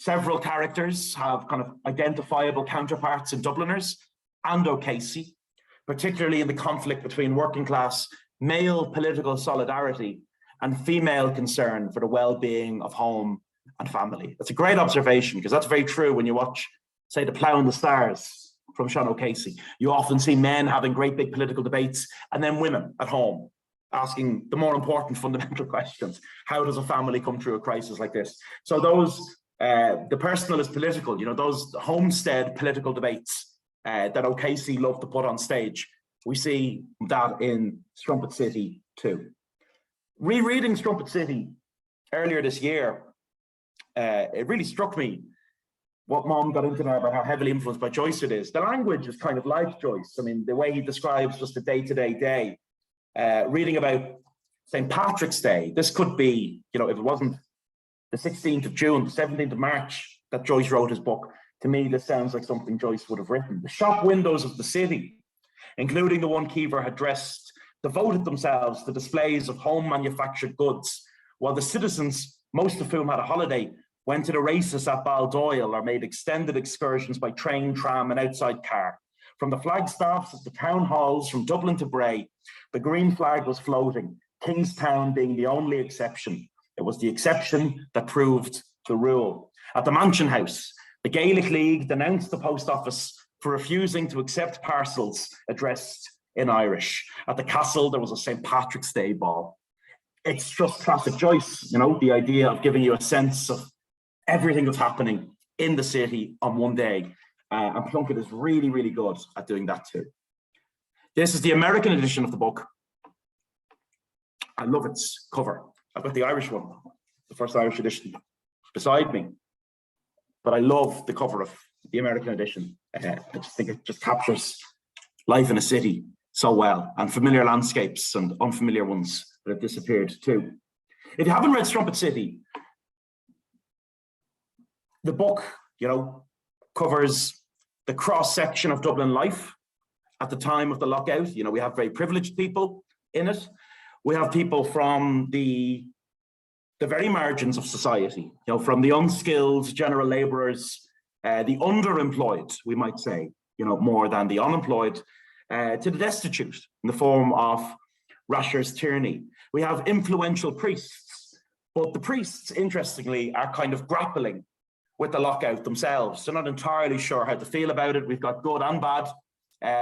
Several characters have kind of identifiable counterparts in Dubliners and O'Casey, particularly in the conflict between working class male political solidarity and female concern for the well-being of home and family. That's a great observation, because that's very true when you watch, say, The Plough and the Stars from Sean O'Casey. You often see men having great big political debates and then women at home asking the more important fundamental questions. How does a family come through a crisis like this? So those, the personal is political, you know, those homestead political debates that O'Casey loved to put on stage. We see that in Strumpet City too. Rereading Strumpet City earlier this year, it really struck me what Mom got into there about how heavily influenced by Joyce it is. The language is kind of like Joyce. I mean, the way he describes just the day-to-day day. Reading about St. Patrick's Day, this could be, if it wasn't the 16th of June, the 17th of March that Joyce wrote his book, to me, this sounds like something Joyce would have written. The shop windows of the city, including the one Keever had dressed, devoted themselves to displays of home manufactured goods, while the citizens, most of whom had a holiday, went to the races at Baldoyle or made extended excursions by train, tram and outside car. From the flagstaffs of the town halls from Dublin to Bray, the green flag was floating, Kingstown being the only exception. It was the exception that proved the rule. At the Mansion House, the Gaelic League denounced the post office for refusing to accept parcels addressed in Irish. At the castle, there was a St. Patrick's Day ball. It's just classic Joyce, the idea of giving you a sense of everything that's happening in the city on one day. And Plunkett is really, really good at doing that too. This is the American edition of the book. I love its cover. I've got the Irish one, the first Irish edition, beside me. But I love the cover of the American edition. I just think it just captures life in a city so well, and familiar landscapes and unfamiliar ones that have disappeared too. If you haven't read Strumpet City, the book, covers the cross-section of Dublin life at the time of the lockout. We have very privileged people in it. We have people from the very margins of society, from the unskilled general labourers, the underemployed, we might say, more than the unemployed, to the destitute in the form of Rasher's tyranny. We have influential priests, but the priests, interestingly, are kind of grappling with the lockout themselves. They're not entirely sure how to feel about it. We've got good and bad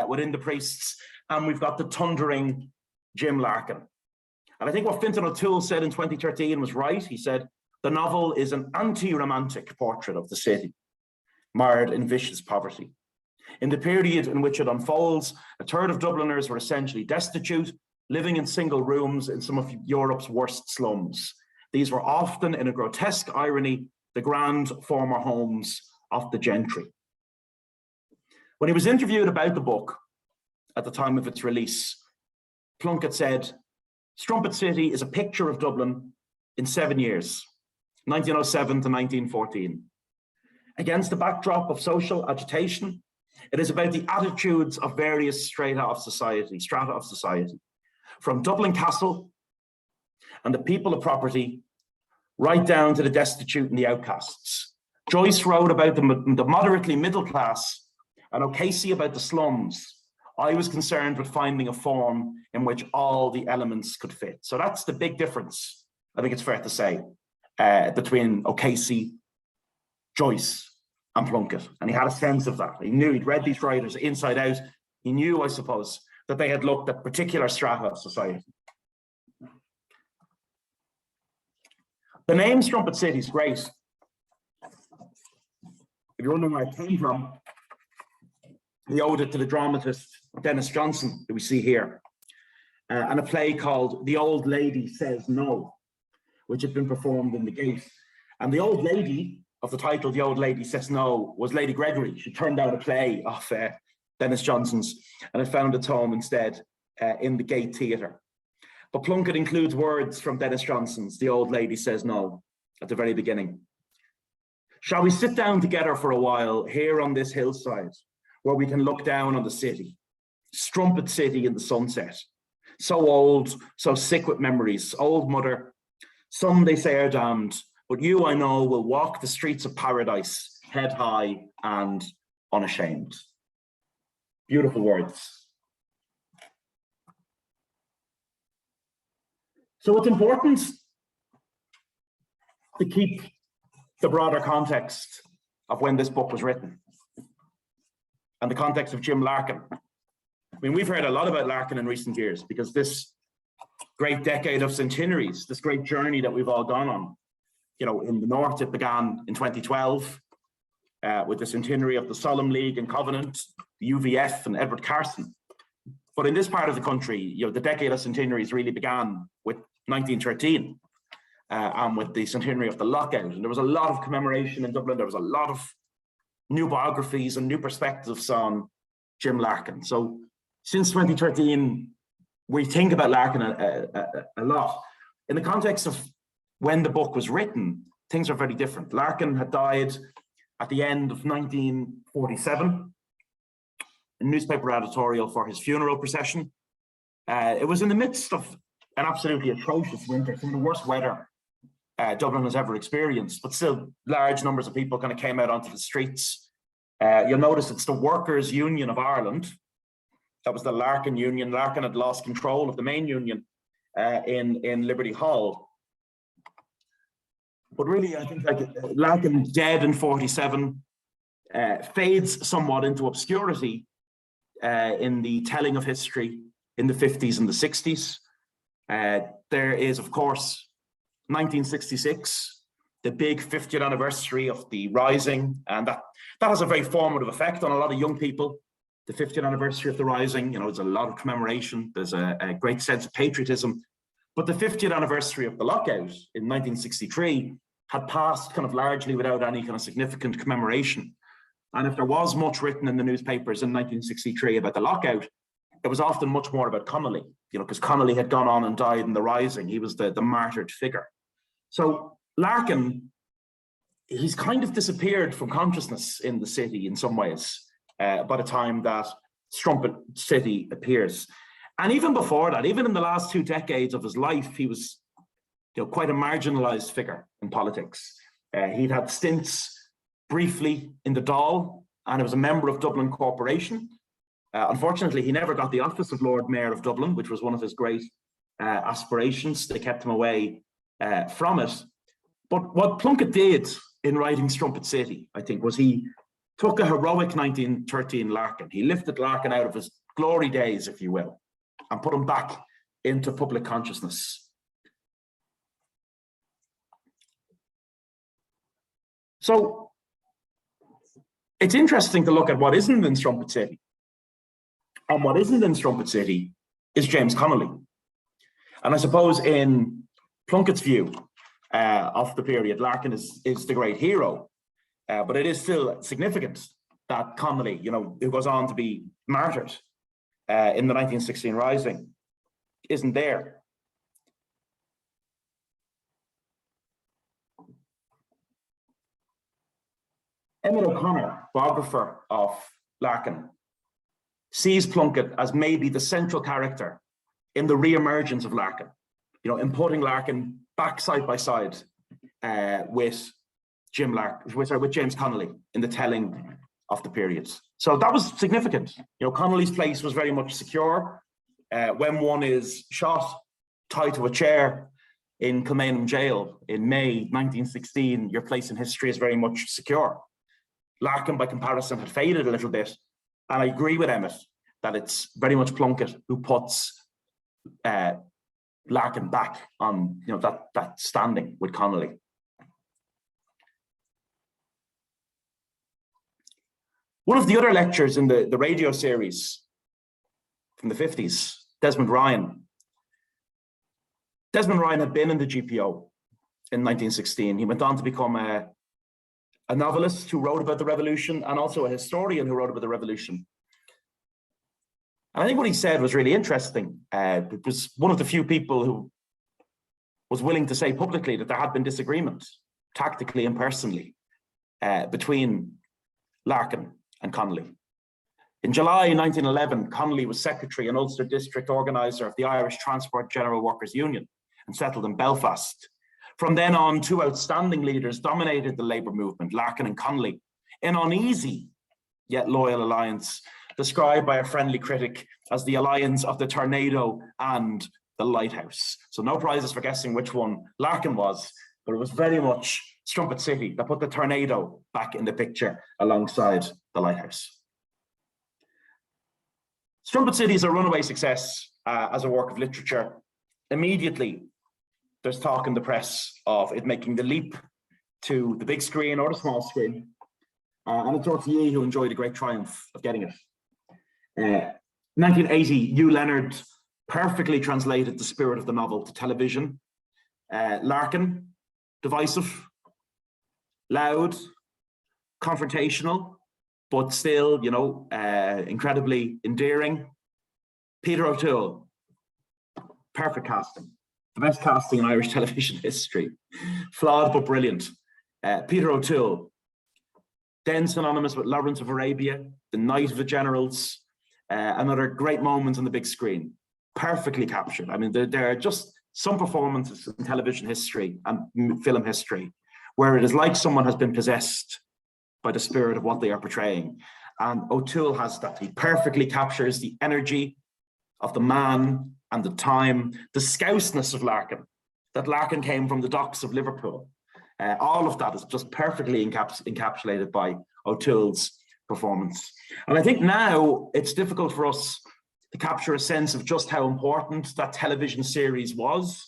within the priests, and we've got the thundering Jim Larkin. And I think what Fintan O'Toole said in 2013 was right. He said, the novel is an anti-romantic portrait of the city, marred in vicious poverty. In the period in which it unfolds, a third of Dubliners were essentially destitute, living in single rooms in some of Europe's worst slums. These were often, in a grotesque irony, the grand former homes of the gentry. When he was interviewed about the book at the time of its release, Plunkett said, Strumpet City is a picture of Dublin in 7 years, 1907 to 1914. Against the backdrop of social agitation, it is about the attitudes of various strata of society, from Dublin Castle and the people of property, right down to the destitute and the outcasts. Joyce wrote about the moderately middle class and O'Casey about the slums. I was concerned with finding a form in which all the elements could fit. So that's the big difference, I think it's fair to say, between O'Casey, Joyce, and Plunkett. And he had a sense of that. He knew, he'd read these writers inside out. He knew, I suppose, that they had looked at particular strata of society. The name Strumpet City is great. If you're wondering where it came from, he owed it to the dramatist Dennis Johnson, that we see here, and a play called The Old Lady Says No, which had been performed in the Gate. And the old lady of the title, The Old Lady Says No, was Lady Gregory. She turned out a play of Dennis Johnson's, and it found its home instead in the Gate Theatre. But Plunkett includes words from Dennis Johnson's The Old Lady Says No at the very beginning. Shall we sit down together for a while here on this hillside where we can look down on the city, Strumpet City in the sunset, so old, so sick with memories, old mother, some they say are damned, but you I know will walk the streets of paradise, head high and unashamed. Beautiful words. So it's important to keep the broader context of when this book was written and the context of Jim Larkin. I mean, we've heard a lot about Larkin in recent years because this great decade of centenaries, this great journey that we've all gone on, in the North, it began in 2012 with the centenary of the Solemn League and Covenant, the UVF and Edward Carson. But in this part of the country, the decade of centenaries really began with 1913 and with the centenary of the Lockout. And there was a lot of commemoration in Dublin. There was a lot of new biographies and new perspectives on Jim Larkin. So since 2013, we think about Larkin a lot. In the context of when the book was written, things are very different. Larkin had died at the end of 1947, a newspaper editorial for his funeral procession. It was in the midst of an absolutely atrocious winter, some of the worst weather Dublin has ever experienced, but still large numbers of people kind of came out onto the streets. You'll notice it's the Workers' Union of Ireland. That was the Larkin Union. Larkin had lost control of the main union in Liberty Hall. But really, I think Larkin dead in 47 fades somewhat into obscurity in the telling of history in the 50s and the 60s. There is, of course, 1966, the big 50th anniversary of the Rising, and that has a very formative effect on a lot of young people. The 50th anniversary of the Rising, there's a lot of commemoration, there's a great sense of patriotism. But the 50th anniversary of the Lockout in 1963 had passed kind of largely without any kind of significant commemoration. And if there was much written in the newspapers in 1963 about the Lockout, it was often much more about Connolly, because Connolly had gone on and died in the Rising. He was the martyred figure. So Larkin, he's kind of disappeared from consciousness in the city in some ways by the time that Strumpet City appears. And even before that, even in the last 2 decades of his life, he was quite a marginalized figure in politics. He'd had stints briefly in the Dáil, and he was a member of Dublin Corporation. Unfortunately, he never got the office of Lord Mayor of Dublin, which was one of his great aspirations. They kept him away from it. But what Plunkett did in writing Strumpet City, I think, was he took a heroic 1913 Larkin. He lifted Larkin out of his glory days, if you will, and put him back into public consciousness. So it's interesting to look at what isn't in Strumpet City. And what isn't in Strumpet City is James Connolly. And I suppose in Plunkett's view of the period, Larkin is the great hero. But it is still significant that Connolly, who goes on to be martyred in the 1916 Rising, isn't there. Emmett O'Connor, biographer of Larkin, sees Plunkett as maybe the central character in the re-emergence of Larkin, in putting Larkin back side by side with James Connolly in the telling of the periods. So that was significant. Connolly's place was very much secure. When one is shot, tied to a chair in Kilmainham jail in May 1916, your place in history is very much secure. Larkin, by comparison, had faded a little bit. And I agree with Emmett that it's very much Plunkett who puts Larkin back on that standing with Connolly. One of the other lectures in the radio series from the 50s, Desmond Ryan. Desmond Ryan had been in the GPO in 1916. He went on to become a novelist who wrote about the revolution and also a historian who wrote about the revolution. And I think what he said was really interesting. It was one of the few people who was willing to say publicly that there had been disagreement, tactically and personally, between Larkin and Connolly. In July 1911, Connolly was secretary and Ulster district organiser of the Irish Transport General Workers' Union and settled in Belfast. From then on, 2 outstanding leaders dominated the labour movement, Larkin and Connolly, an uneasy yet loyal alliance, described by a friendly critic as the alliance of the tornado and the lighthouse. So no prizes for guessing which one Larkin was, but it was very much Strumpet City that put the tornado back in the picture alongside the lighthouse. Strumpet City is a runaway success as a work of literature. Immediately, there's talk in the press of it making the leap to the big screen or the small screen. and it's all to ye who enjoy the great triumph of getting it. 1980, Hugh Leonard perfectly translated the spirit of the novel to television. Larkin, divisive, loud, confrontational, but still, you know, incredibly endearing. Peter O'Toole, perfect casting, the best casting in Irish television history. Flawed but brilliant. Peter O'Toole, then synonymous with Lawrence of Arabia, the Night of the Generals, another great moment on the big screen. Perfectly captured. I mean, there are just some performances in television history and film history where it is like someone has been possessed by the spirit of what they are portraying. And O'Toole has that. He perfectly captures the energy of the man and the time, the scouseness of Larkin, that Larkin came from the docks of Liverpool. All of that is just perfectly encapsulated by O'Toole's performance. And I think now it's difficult for us to capture a sense of just how important that television series was.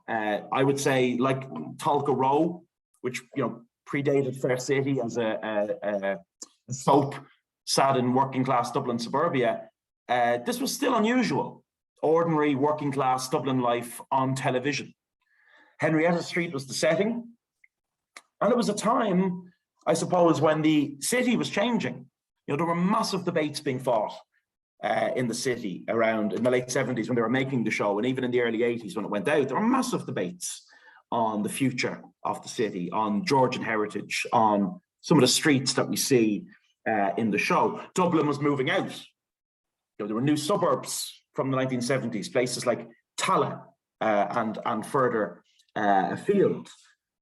I would say, like Tolka Row, which, you know, predated Fair City as a soap set in working class Dublin suburbia. This was still unusual, ordinary working class Dublin life on television. Henrietta Street was the setting, and it was a time, I suppose, when the city was changing. You know, there were massive debates being fought in the city around in the late 70s when they were making the show, and even in the early 80s when it went out. There were massive debates on the future of the city, on Georgian heritage, on some of the streets that we see in the show. Dublin was moving out. You know, there were new suburbs from the 1970s, places like Tallaght and further afield.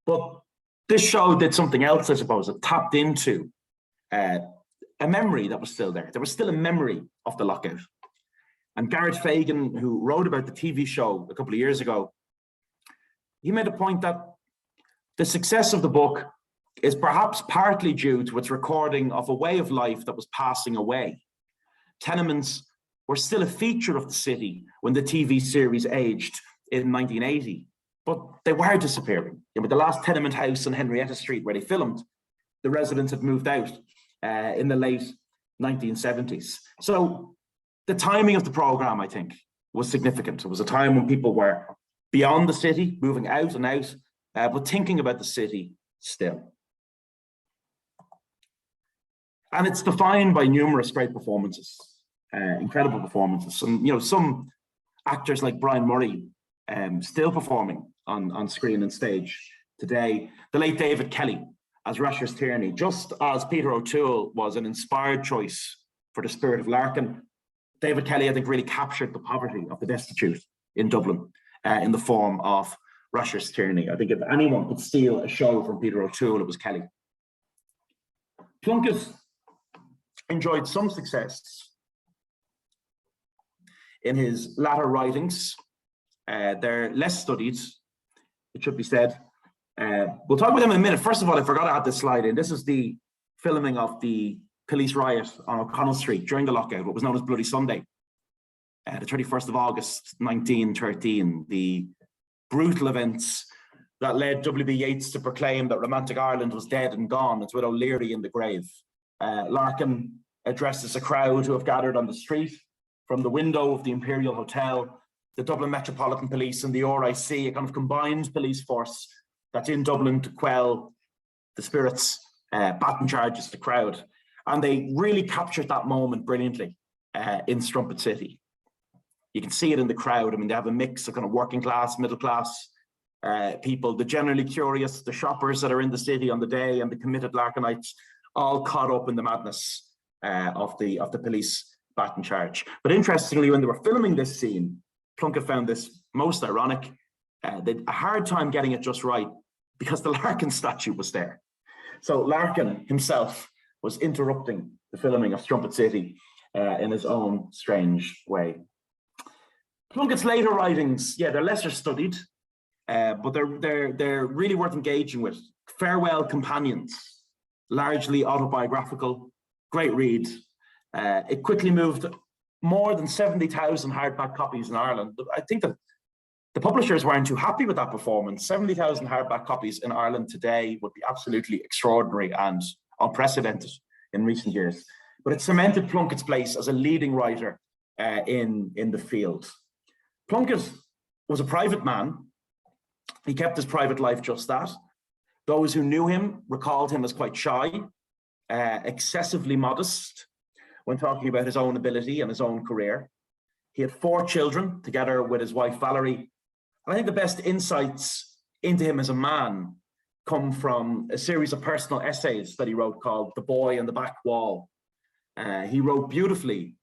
But this show did something else, I suppose. It tapped into a memory that was still there. There was still a memory of the lockout. And Garrett Fagan, who wrote about the TV show a couple of years ago, he made a point that the success of the book is perhaps partly due to its recording of a way of life that was passing away. Tenements were still a feature of the city when the TV series aged in 1980, but they were disappearing. You know, the last tenement house on Henrietta Street where they filmed, the residents had moved out in the late 1970s. So the timing of the program, I think, was significant. It was a time when people were beyond the city, moving out and out, but thinking about the city still. And it's defined by numerous great performances, incredible performances. And, you know, some actors like Brian Murray still performing on screen and stage today. The late David Kelly as Rashers Tierney, just as Peter O'Toole was an inspired choice for the spirit of Larkin, David Kelly, I think, really captured the poverty of the destitute in Dublin in the form of Rashers Tierney. I think if anyone could steal a show from Peter O'Toole, it was Kelly. Plunkett enjoyed some success in his latter writings. They're less studied, it should be said. We'll talk about them in a minute. First of all, I forgot to add this slide in. This is the filming of the police riot on O'Connell Street during the lockout, what was known as Bloody Sunday, the 31st of August, 1913, the brutal events that led W.B. Yeats to proclaim that romantic Ireland was dead and gone. It's with O'Leary in the grave. Larkin addresses a crowd who have gathered on the street from the window of the Imperial Hotel, the Dublin Metropolitan Police and the RIC, a kind of combined police force that's in Dublin to quell the spirits, baton charges the crowd. And they really captured that moment brilliantly in Strumpet City. You can see it in the crowd. I mean, they have a mix of kind of working class, middle class people, the generally curious, the shoppers that are in the city on the day, and the committed Larkinites, all caught up in the madness of the police baton charge. But interestingly, when they were filming this scene, Plunkett found this most ironic. They had a hard time getting it just right because the Larkin statue was there. So Larkin himself was interrupting the filming of Strumpet City in his own strange way. Plunkett's later writings, yeah, they're lesser studied, but they're really worth engaging with. Farewell Companions, largely autobiographical, great read. It quickly moved more than 70,000 hardback copies in Ireland. I think that the publishers weren't too happy with that performance. 70,000 hardback copies in Ireland today would be absolutely extraordinary and unprecedented in recent years. But it cemented Plunkett's place as a leading writer in the field. Plunkett was a private man. He kept his private life just that. Those who knew him recalled him as quite shy, excessively modest when talking about his own ability and his own career. He had 4 children together with his wife Valerie. And I think the best insights into him as a man come from a series of personal essays that he wrote called The Boy and the Back Wall. He wrote beautifully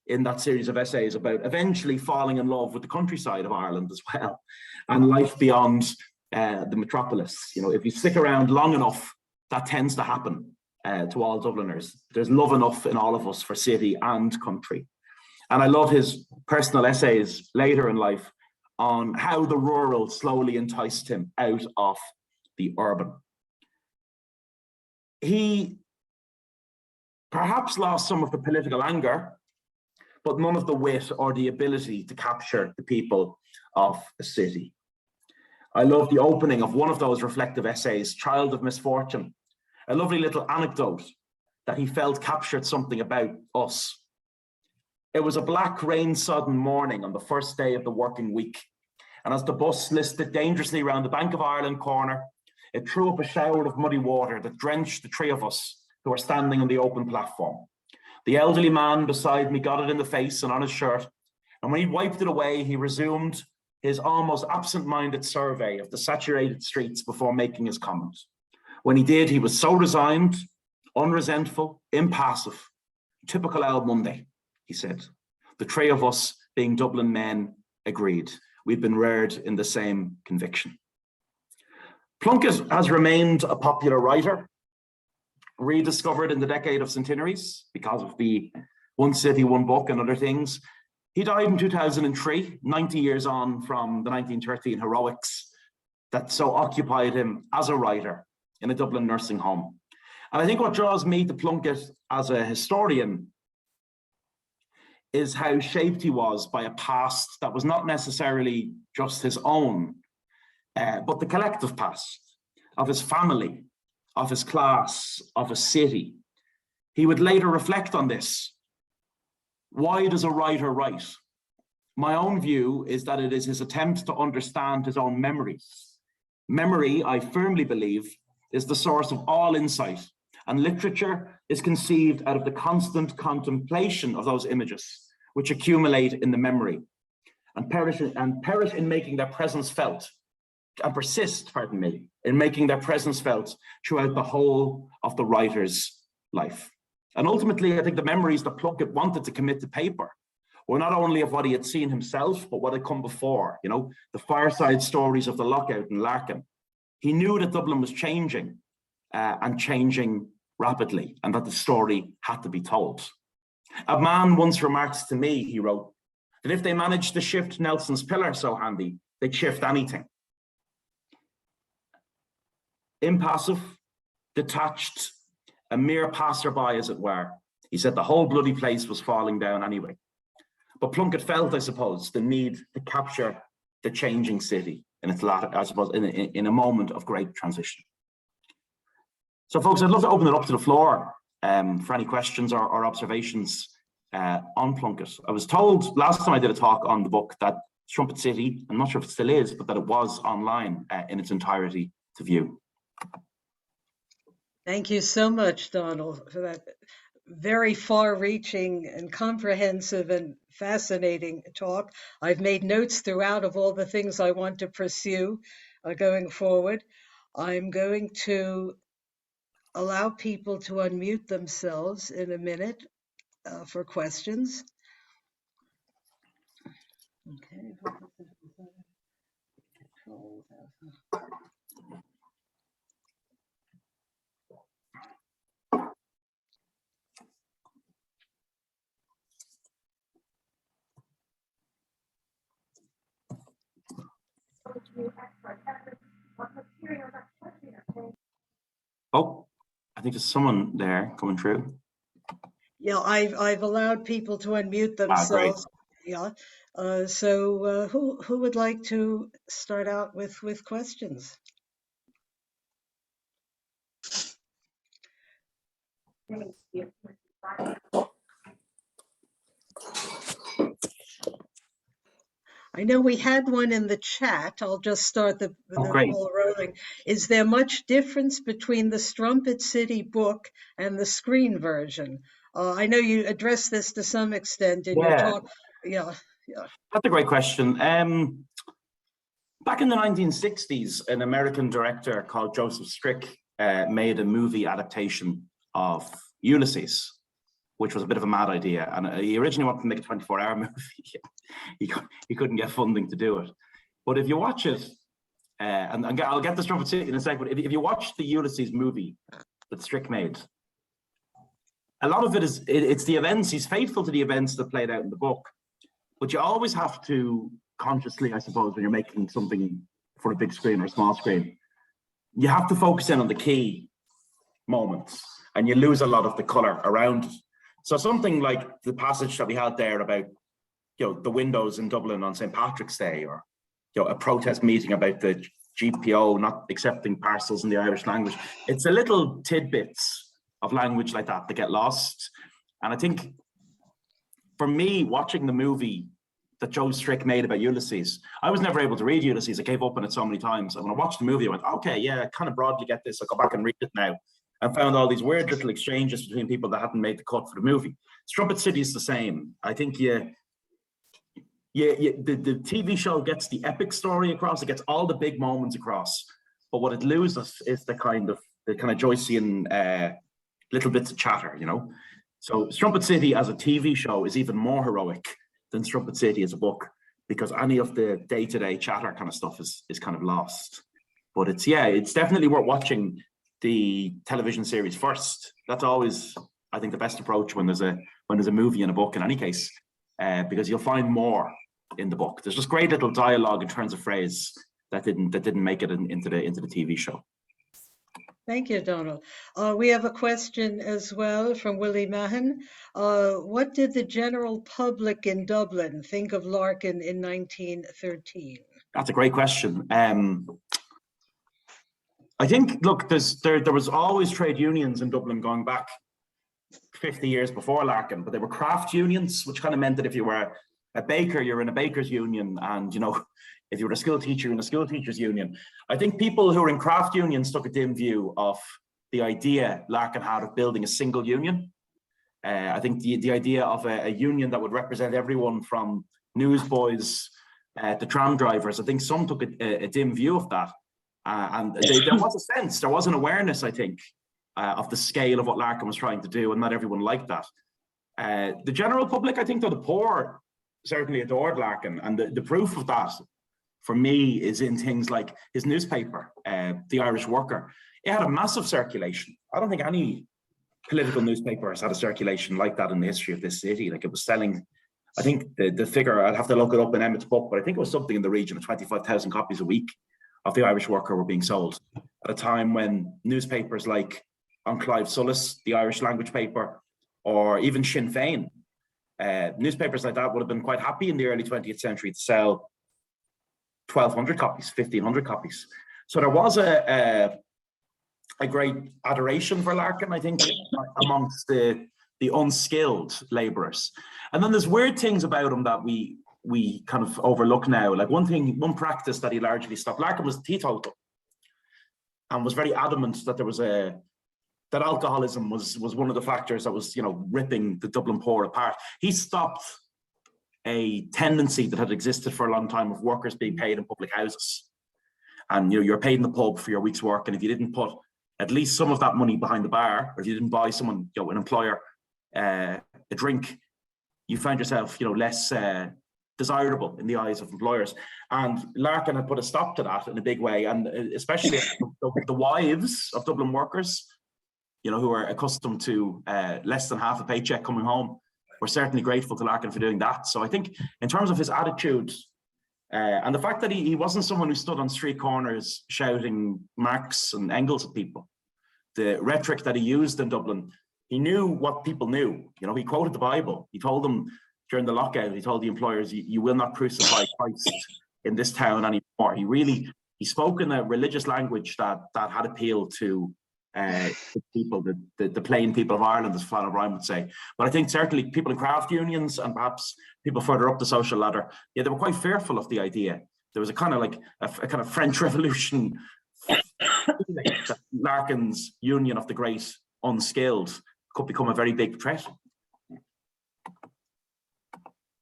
in that series of essays about eventually falling in love with the countryside of Ireland as well, and life beyond the metropolis. You know, if you stick around long enough, that tends to happen to all Dubliners. There's love enough in all of us for city and country. And I love his personal essays later in life on how the rural slowly enticed him out of the urban. He perhaps lost some of the political anger, but none of the wit or the ability to capture the people of a city. I love the opening of one of those reflective essays, Child of Misfortune, a lovely little anecdote that he felt captured something about us. It was a black rain-sodden morning on the first day of the working week, and as the bus listed dangerously around the Bank of Ireland corner, it threw up a shower of muddy water that drenched the 3 of us who were standing on the open platform. The elderly man beside me got it in the face and on his shirt, and when he wiped it away, he resumed his almost absent-minded survey of the saturated streets before making his comment. When he did, he was so resigned, unresentful, impassive. Typical Al Monday, he said. The 3 of us, being Dublin men, agreed. We'd been reared in the same conviction. Plunkett has remained a popular writer, rediscovered in the decade of centenaries because of the One City, One Book and other things. He died in 2003, 90 years on from the 1913 heroics that so occupied him as a writer in a Dublin nursing home. And I think what draws me to Plunkett as a historian is how shaped he was by a past that was not necessarily just his own, but the collective past of his family, of his class, of a city. He would later reflect on this. Why does a writer write? My own view is that it is his attempt to understand his own memories. Memory, I firmly believe, is the source of all insight, and literature is conceived out of the constant contemplation of those images, which accumulate in the memory and perish in making their presence felt, and persist, pardon me, in making their presence felt throughout the whole of the writer's life. And ultimately, I think the memories that Plunkett wanted to commit to paper were not only of what he had seen himself, but what had come before, you know, the fireside stories of the Lockout and Larkin. He knew that Dublin was changing and changing rapidly, and that the story had to be told. A man once remarked to me, he wrote, that if they managed to shift Nelson's pillar so handy, they'd shift anything. Impassive, detached, a mere passerby, as it were. He said the whole bloody place was falling down anyway. But Plunkett felt, I suppose, the need to capture the changing city in its latter, I suppose, in a moment of great transition. So, folks, I'd love to open it up to the floor for any questions or observations on Plunkett. I was told last time I did a talk on the book that Strumpet City, I'm not sure if it still is, but that it was online in its entirety to view. Thank you so much, Donal, for that very far-reaching and comprehensive and fascinating talk. I've made notes throughout of all the things I want to pursue going forward. I'm going to allow people to unmute themselves in a minute for questions. Okay. Oh, I think there's someone there coming through. Yeah, I've allowed people to unmute themselves. Yeah. So who would like to start out with questions? I know we had one in the chat. I'll just start the Great. ball rolling. Is there much difference between the Strumpet City book and the screen version? I know you addressed this to some extent in your talk. Yeah. That's a great question. Back in the 1960s, an American director called Joseph Strick made a movie adaptation of Ulysses, which was a bit of a mad idea. And he originally wanted to make a 24-hour movie. he couldn't get funding to do it. But if you watch it, and I'll get the Strumpet City in a second, but if you watch the Ulysses movie that Strick made, a lot of it is, it's the events, he's faithful to the events that played out in the book. But you always have to consciously, I suppose, when you're making something for a big screen or a small screen, you have to focus in on the key moments and you lose a lot of the color around it. So something like the passage that we had there about, the windows in Dublin on St. Patrick's Day, or, a protest meeting about the GPO not accepting parcels in the Irish language. It's a little tidbits of language like that get lost. And I think for me, watching the movie that Joe Strick made about Ulysses, I was never able to read Ulysses. I gave up on it so many times. And when I watched the movie, I went, okay, yeah, I kind of broadly get this. I'll go back and read it now. And found all these weird little exchanges between people that hadn't made the cut for the movie. Strumpet City is the same. I think the TV show gets the epic story across. It gets all the big moments across. But what it loses is the kind of Joycean little bits of chatter, So Strumpet City as a TV show is even more heroic than Strumpet City as a book, because any of the day-to-day chatter kind of stuff is kind of lost. But it's definitely worth watching the television series first. That's always, I think, the best approach when there's a movie and a book in any case, because you'll find more in the book. There's just great little dialogue and turns of phrase that didn't make it into the TV show. Thank you, Donal. We have a question as well from Willie Mahan. What did the general public in Dublin think of Larkin in 1913? That's a great question. I think, look, there was always trade unions in Dublin going back 50 years before Larkin, but they were craft unions, which kind of meant that if you were a baker, you're in a baker's union, and if you were a school teacher, you're in a school teacher's union. I think people who were in craft unions took a dim view of the idea Larkin had of building a single union. I think the idea of a union that would represent everyone from newsboys to tram drivers, I think some took a dim view of that. And there was a sense, there was an awareness, I think, of the scale of what Larkin was trying to do, and not everyone liked that. The general public, I think, though, the poor certainly adored Larkin, and the proof of that, for me, is in things like his newspaper, The Irish Worker. It had a massive circulation. I don't think any political newspaper has had a circulation like that in the history of this city. Like, it was selling, I think the figure, I'd have to look it up in Emmett's book, but I think it was something in the region of 25,000 copies a week of The Irish Worker were being sold at a time when newspapers like On Clive Sullis, the Irish language paper, or even Sinn Féin, newspapers like that would have been quite happy in the early 20th century to sell 1,200 copies, 1,500 copies. So there was a great adoration for Larkin, I think, amongst the unskilled labourers. And then there's weird things about him that we kind of overlook now. Like one practice that he largely stopped. Larkin was teetotal and was very adamant that there was that alcoholism was one of the factors that was, ripping the Dublin poor apart. He stopped a tendency that had existed for a long time of workers being paid in public houses. And you're paid in the pub for your week's work, and if you didn't put at least some of that money behind the bar, or if you didn't buy someone, an employer, a drink, you found yourself, less desirable in the eyes of employers. And Larkin had put a stop to that in a big way, and especially the wives of Dublin workers, who are accustomed to less than half a paycheck coming home, were certainly grateful to Larkin for doing that. So I think in terms of his attitude, and the fact that he wasn't someone who stood on street corners shouting Marx and Engels at people, the rhetoric that he used in Dublin, he knew what people knew. He quoted the Bible. He told them during the lockout, he told the employers, you will not crucify Christ in this town anymore. He spoke in a religious language that had appeal to the people, the plain people of Ireland, as Flann O'Brien would say. But I think certainly people in craft unions and perhaps people further up the social ladder, yeah, they were quite fearful of the idea. There was a kind of like a kind of French Revolution that Larkin's union of the great unskilled could become a very big threat.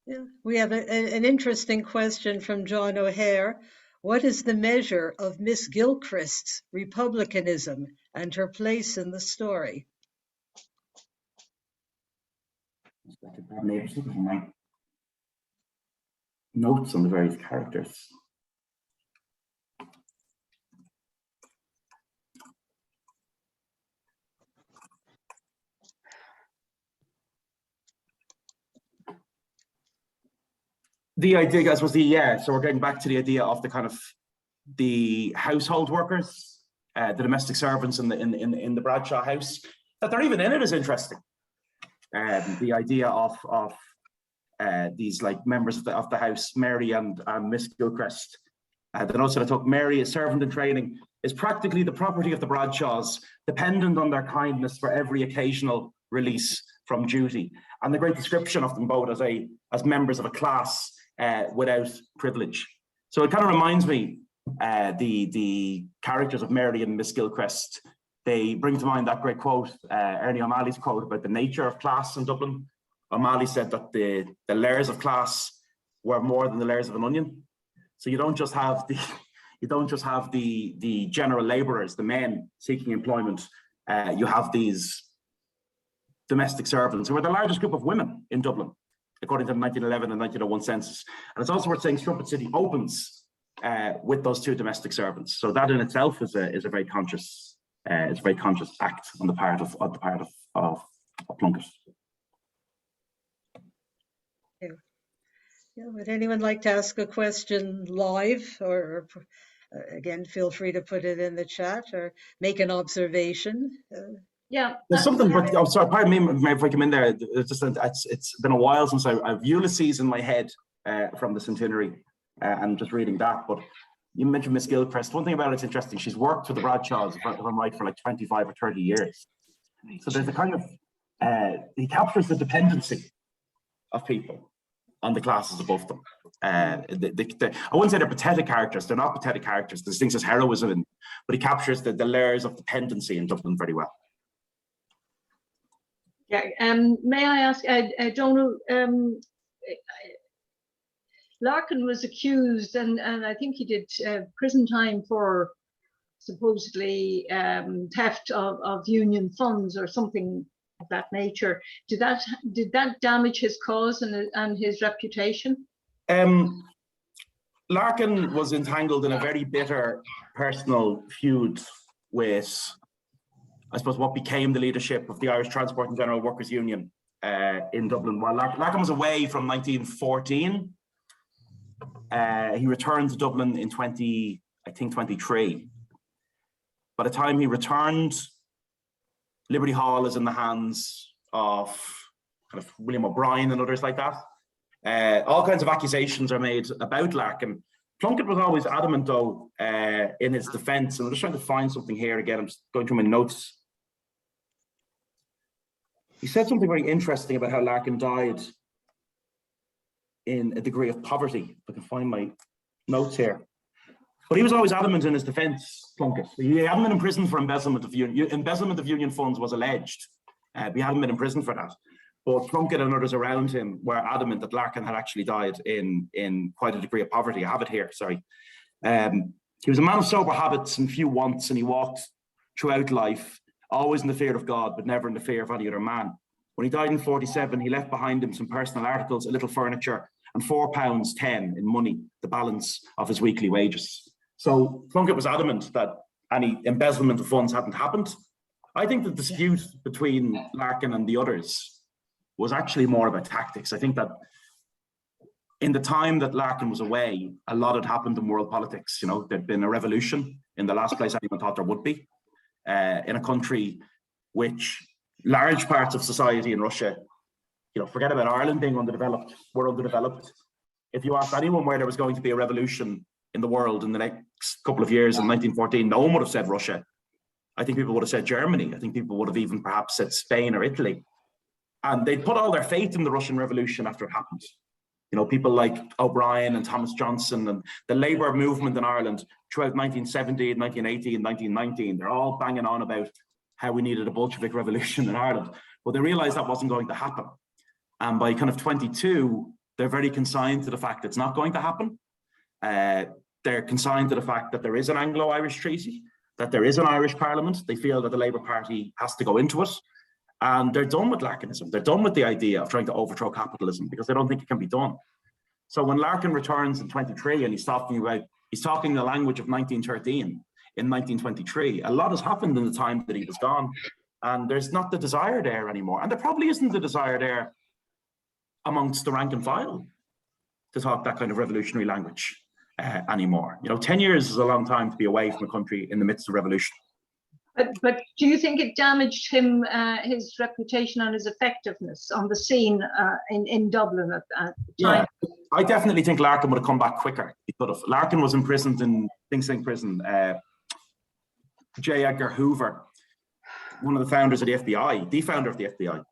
Yeah, we have an interesting question from John O'Hare. What is the measure of Miss Gilchrist's republicanism and her place in the story? My notes on the various characters. The idea, guys, was so we're getting back to the idea of the kind of the household workers, the domestic servants in the Bradshaw house, that they're even in it is interesting. The idea of these like members of the house, Mary and Miss Gilchrist. The notes that I took: Mary, a servant in training, is practically the property of the Bradshaws, dependent on their kindness for every occasional release from duty. And the great description of them both as members of a class without privilege. So it kind of reminds me, the characters of Mary and Miss Gilchrist, they bring to mind that great quote, Ernie O'Malley's quote about the nature of class in Dublin. O'Malley said that the layers of class were more than the layers of an onion. So you don't just have the general labourers, the men seeking employment. You have these domestic servants who are the largest group of women in Dublin, according to the 1911 and 1901 census. And it's also worth saying Strumpet City opens with those two domestic servants. So that in itself is a very conscious act on the part of Plunkett. Yeah, would anyone like to ask a question live, or again, feel free to put it in the chat or make an observation? Yeah. There's something, but I'm sorry, pardon me if I come in there. It's been a while since I've Ulysses in my head from the centenary, and just reading that. But you mentioned Miss Gilchrist. One thing about it's interesting. She's worked for the Bradshaws, if I'm right, for like 25 or 30 years. So there's a kind of he captures the dependency of people on the classes above them. I wouldn't say they're pathetic characters. They're not pathetic characters. There's things as heroism, but he captures the layers of dependency in Dublin very well. Yeah. May I ask, Donal? Larkin was accused, and I think he did prison time for supposedly theft of union funds or something of that nature. Did that damage his cause and his reputation? Larkin was entangled in a very bitter personal feud with, I suppose, what became the leadership of the Irish Transport and General Workers Union in Dublin. While Larkin was away from 1914, he returned to Dublin in 23. By the time he returned, Liberty Hall is in the hands of kind of William O'Brien and others like that. All kinds of accusations are made about Larkin. Plunkett was always adamant, though, in his defence. And I'm just trying to find something here again. I'm just going through my notes. He said something very interesting about how Larkin died in a degree of poverty. If I can find my notes here. But he was always adamant in his defence, Plunkett. He hadn't been in prison for embezzlement of union funds was alleged. He hadn't been in prison for that. But Plunkett and others around him were adamant that Larkin had actually died in quite a degree of poverty. I have it here, sorry. He was a man of sober habits and few wants, and he walked throughout life, always in the fear of God, but never in the fear of any other man. When he died in 47, he left behind him some personal articles, a little furniture, and £4.10 in money, the balance of his weekly wages. So Plunkett was adamant that any embezzlement of funds hadn't happened. I think the dispute between Larkin and the others was actually more about tactics. I think that in the time that Larkin was away, a lot had happened in world politics. You know, there'd been a revolution in the last place anyone thought there would be, in a country which large parts of society in Russia, you know, forget about Ireland being underdeveloped, we're underdeveloped. If you asked anyone where there was going to be a revolution in the world in the next couple of years in 1914, no one would have said Russia. I think people would have said Germany. I think people would have even perhaps said Spain or Italy. And they put all their faith in the Russian Revolution after it happened. You know, people like O'Brien and Thomas Johnson and the Labour movement in Ireland throughout 1970, 1980 and 1919, they're all banging on about how we needed a Bolshevik revolution in Ireland. But they realised that wasn't going to happen. And by kind of 22, they're very consigned to the fact it's not going to happen. They're consigned to the fact that there is an Anglo-Irish treaty, that there is an Irish Parliament. They feel that the Labour Party has to go into it. And they're done with Larkinism. They're done with the idea of trying to overthrow capitalism because they don't think it can be done. So when Larkin returns in 23 and he's talking the language of 1913 in 1923, a lot has happened in the time that he was gone. And there's not the desire there anymore. And there probably isn't the desire there amongst the rank and file to talk that kind of revolutionary language anymore. You know, 10 years is a long time to be away from a country in the midst of revolution. But do you think it damaged him, his reputation and his effectiveness on the scene in Dublin at the time? Yeah, I definitely think Larkin would have come back quicker. He could have. Larkin was imprisoned in Sing Sing prison. J. Edgar Hoover, one of the founders of the FBI, the founder of the FBI,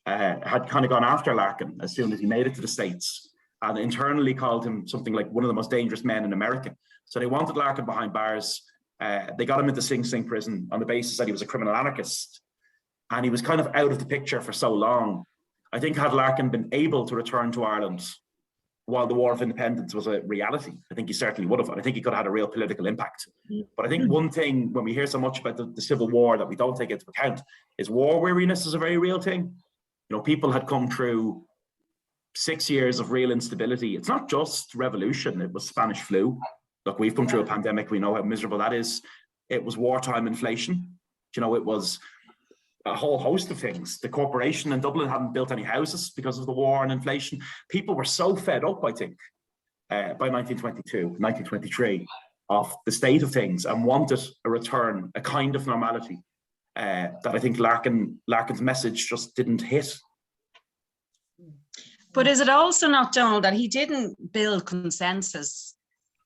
had kind of gone after Larkin as soon as he made it to the States, and internally called him something like one of the most dangerous men in America. So they wanted Larkin behind bars. They got him into Sing Sing prison on the basis that he was a criminal anarchist. And he was kind of out of the picture for so long. I think had Larkin been able to return to Ireland while the War of Independence was a reality, I think he certainly would have. I think he could have had a real political impact. But I think one thing, when we hear so much about the Civil War that we don't take into account, is war weariness is a very real thing. You know, people had come through 6 years of real instability. It's not just revolution, it was Spanish flu. Look, we've come through a pandemic. We know how miserable that is. It was wartime inflation. You know, it was a whole host of things. The corporation in Dublin hadn't built any houses because of the war and inflation. People were so fed up, I think, by 1922, 1923, of the state of things and wanted a return, a kind of normality that I think Larkin's message just didn't hit. But is it also not, Donal, that he didn't build consensus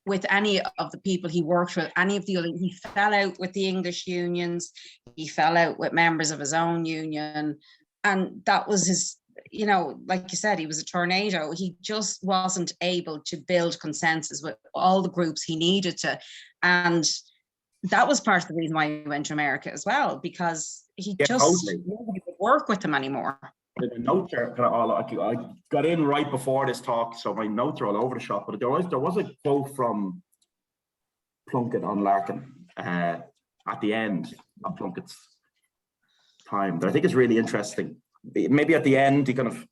with any of the people he worked with, he fell out with the English unions, he fell out with members of his own union, and that was his, you know, like you said, he was a tornado. He just wasn't able to build consensus with all the groups he needed to, and that was part of the reason why he went to America as well, because he nobody would work with him anymore. The notes are kind of all, I got in right before this talk, so my notes are all over the shop, but there was a quote from Plunkett on Larkin at the end of Plunkett's time that I think is really interesting. Maybe at the end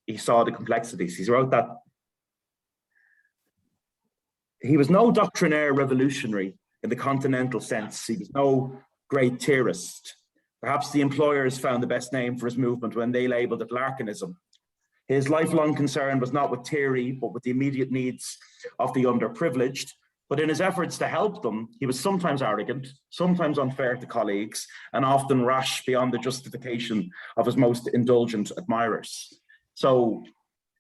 he saw the complexities. He wrote that he was no doctrinaire revolutionary in the continental sense. He was no great theorist. Perhaps the employers found the best name for his movement when they labelled it Larkinism. His lifelong concern was not with theory, but with the immediate needs of the underprivileged. But in his efforts to help them, he was sometimes arrogant, sometimes unfair to colleagues, and often rash beyond the justification of his most indulgent admirers. So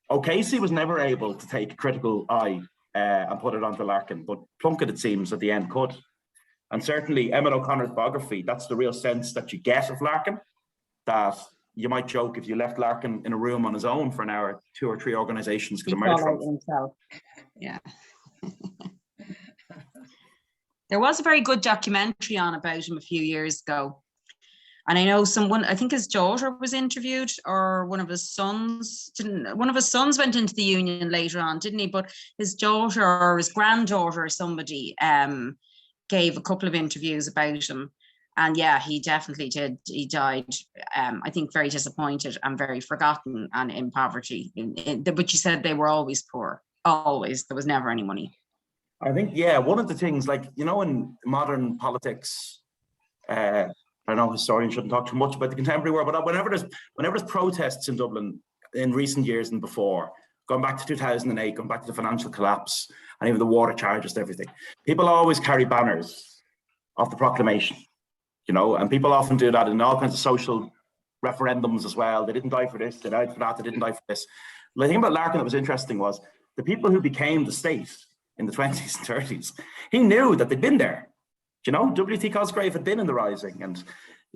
O'Casey was never able to take a critical eye and put it onto Larkin, but Plunkett, it seems, at the end could. And certainly Emmett O'Connor's biography, that's the real sense that you get of Larkin, that you might joke if you left Larkin in a room on his own for an hour, 2 or 3 organizations could emerge from himself. Yeah. There was a very good documentary on about him a few years ago. And I know I think his daughter was interviewed, or one of his sons went into the union later on, didn't he? But his daughter or his granddaughter or somebody gave a couple of interviews about him, and yeah, he definitely did. He died, I think, very disappointed and very forgotten and in poverty. But you said they were always poor, always. There was never any money. I think, yeah, one of the things, like, you know, in modern politics, I know historians shouldn't talk too much about the contemporary world, but whenever there's protests in Dublin in recent years and before, going back to 2008, going back to the financial collapse, and even the water charges and everything, people always carry banners of the proclamation, you know, and people often do that in all kinds of social referendums as well. They didn't die for this, they died for that, they didn't die for this. The thing about Larkin that was interesting was the people who became the state in the 20s and 30s, he knew that they'd been there. You know, W.T. Cosgrave had been in the Rising, and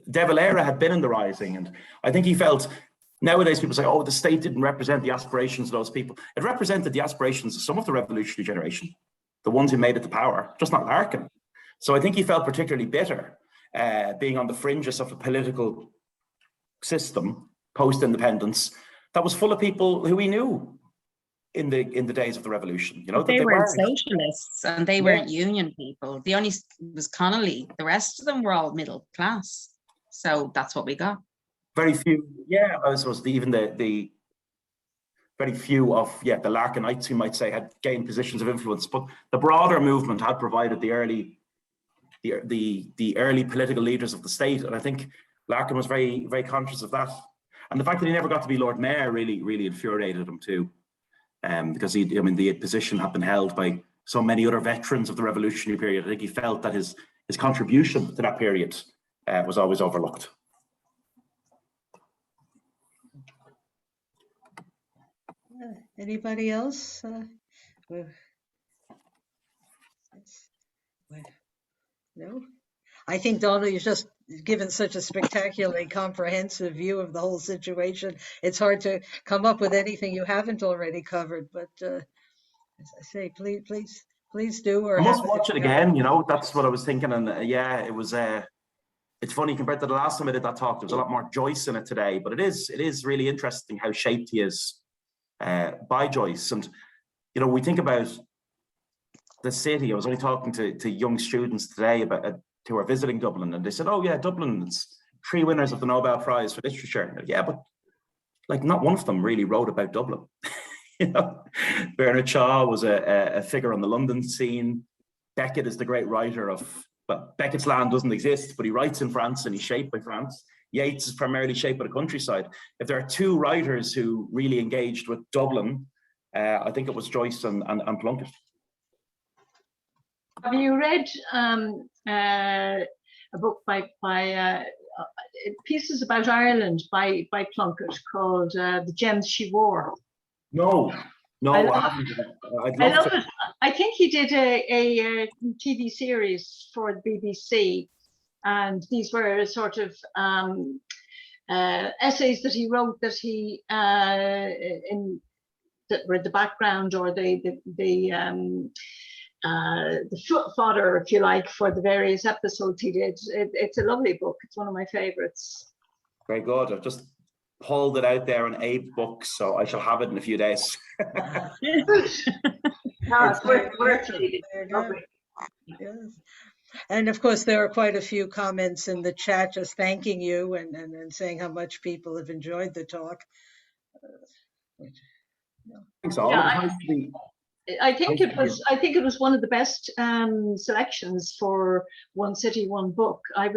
De Valera had been in the Rising, and I think he felt, nowadays people say, oh, the state didn't represent the aspirations of those people. It represented the aspirations of some of the revolutionary generation, the ones who made it to power, just not Larkin. So I think he felt particularly bitter, being on the fringes of a political system post-independence that was full of people who he knew in the days of the revolution. You know, they that weren't socialists and they Yeah. weren't union people. The only was Connolly. The rest of them were all middle class. So that's what we got. Very few, yeah, I suppose even the very few of the Larkinites, you might say, had gained positions of influence, but the broader movement had provided the early political leaders of the state, and I think Larkin was very, very conscious of that. And the fact that he never got to be Lord Mayor really infuriated him too, because the position had been held by so many other veterans of the revolutionary period. I think he felt that his contribution to that period was always overlooked. Anybody else? No? I think, Donal, you've just given such a spectacularly comprehensive view of the whole situation. It's hard to come up with anything you haven't already covered, but as I say, please do. Or I must watch it again, you know, that's what I was thinking. And it was, it's funny compared to the last time I did that talk, there's a lot more Joyce in it today, but it is really interesting how shaped he is by Joyce. And, you know, we think about the city. I was only talking to young students today about who are visiting Dublin, and they said, oh yeah, Dublin, it's 3 winners of the Nobel Prize for Literature. Yeah, but like not one of them really wrote about Dublin. You know, Bernard Shaw was a figure on the London scene. Beckett is the great writer of, well, Beckett's land doesn't exist, but he writes in France and he's shaped by France. Yeats is primarily shaped by the countryside. If there are 2 writers who really engaged with Dublin, I think it was Joyce and Plunkett. Have you read a book by pieces about Ireland by Plunkett called The Gems She Wore? No, I haven't. I'd love to. I think he did a TV series for the BBC, and these were sort of essays that he wrote that he that were the background or the fodder, if you like, for the various episodes he did. It's a lovely book. It's one of my favorites. Very good. I've just pulled it out there on Abe Books, so I shall have it in a few days. It's worth reading. Yes. And of course, there are quite a few comments in the chat just thanking you and saying how much people have enjoyed the talk. Thanks all. Yeah, I think it was one of the best selections for One City, One Book. I've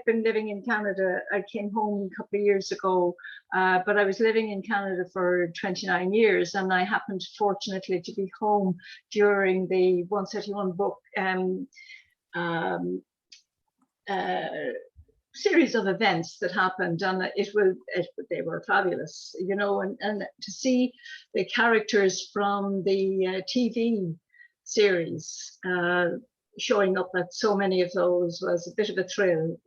been living in Canada. I came home a couple of years ago, but I was living in Canada for 29 years, and I happened, fortunately, to be home during the One City, One Book series of events that happened, and they were fabulous, you know, and to see the characters from the TV series showing up at so many of those was a bit of a thrill.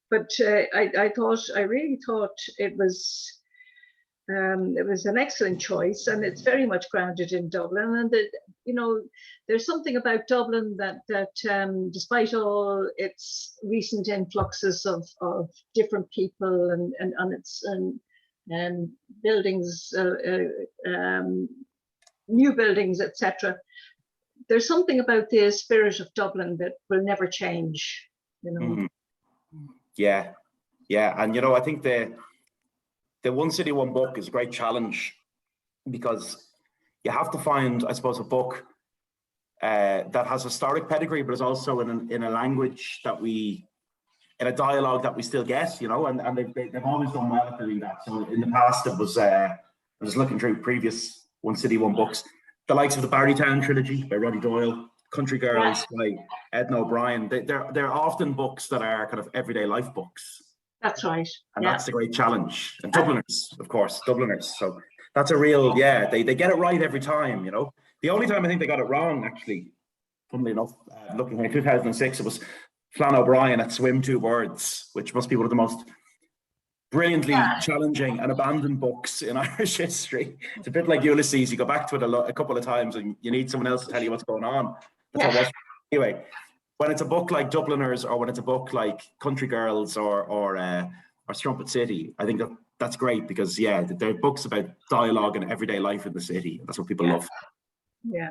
But I really thought it was an excellent choice, and it's very much grounded in Dublin. And you know, there's something about Dublin that despite all its recent influxes of different people and its buildings, new buildings, etc., there's something about the spirit of Dublin that will never change. You know. Mm-hmm. Yeah, and you know, I think the One City, One Book is a great challenge, because you have to find, I suppose, a book that has historic pedigree, but is also in a language that in a dialogue that we still get, you know, and they've always done well at doing that. So in the past, it was, I was looking through previous One City, One Books, the likes of the Barrytown trilogy by Roddy Doyle, Country Girls by Edna O'Brien. They're often books that are kind of everyday life books. That's right. And that's the great challenge. And Dubliners, of course, Dubliners. So that's a real, they get it right every time, you know. The only time I think they got it wrong, actually, funnily enough, looking in 2006, it was Flann O'Brien at Swim Two Words, which must be one of the most brilliantly challenging and abandoned books in Irish history. It's a bit like Ulysses. You go back to it a couple of times and you need someone else to tell you what's going on. That's what it was. Anyway, when it's a book like Dubliners, or when it's a book like Country Girls or Strumpet City, I think that's great, because they're books about dialogue and everyday life in the city. That's what people love. Yeah.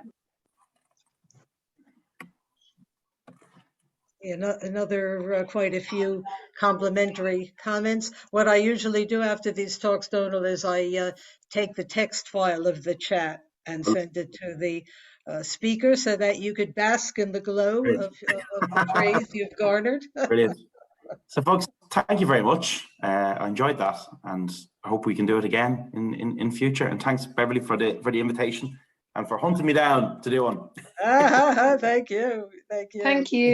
Another quite a few complimentary comments. What I usually do after these talks, Donal, is I take the text file of the chat and send it to the speaker so that you could bask in the glow of the praise you've garnered. Brilliant. So folks, thank you very much. I enjoyed that, and I hope we can do it again in future. And thanks, Beverly, for the invitation and for hunting me down to do one. Thank you. Thank you. Thank you.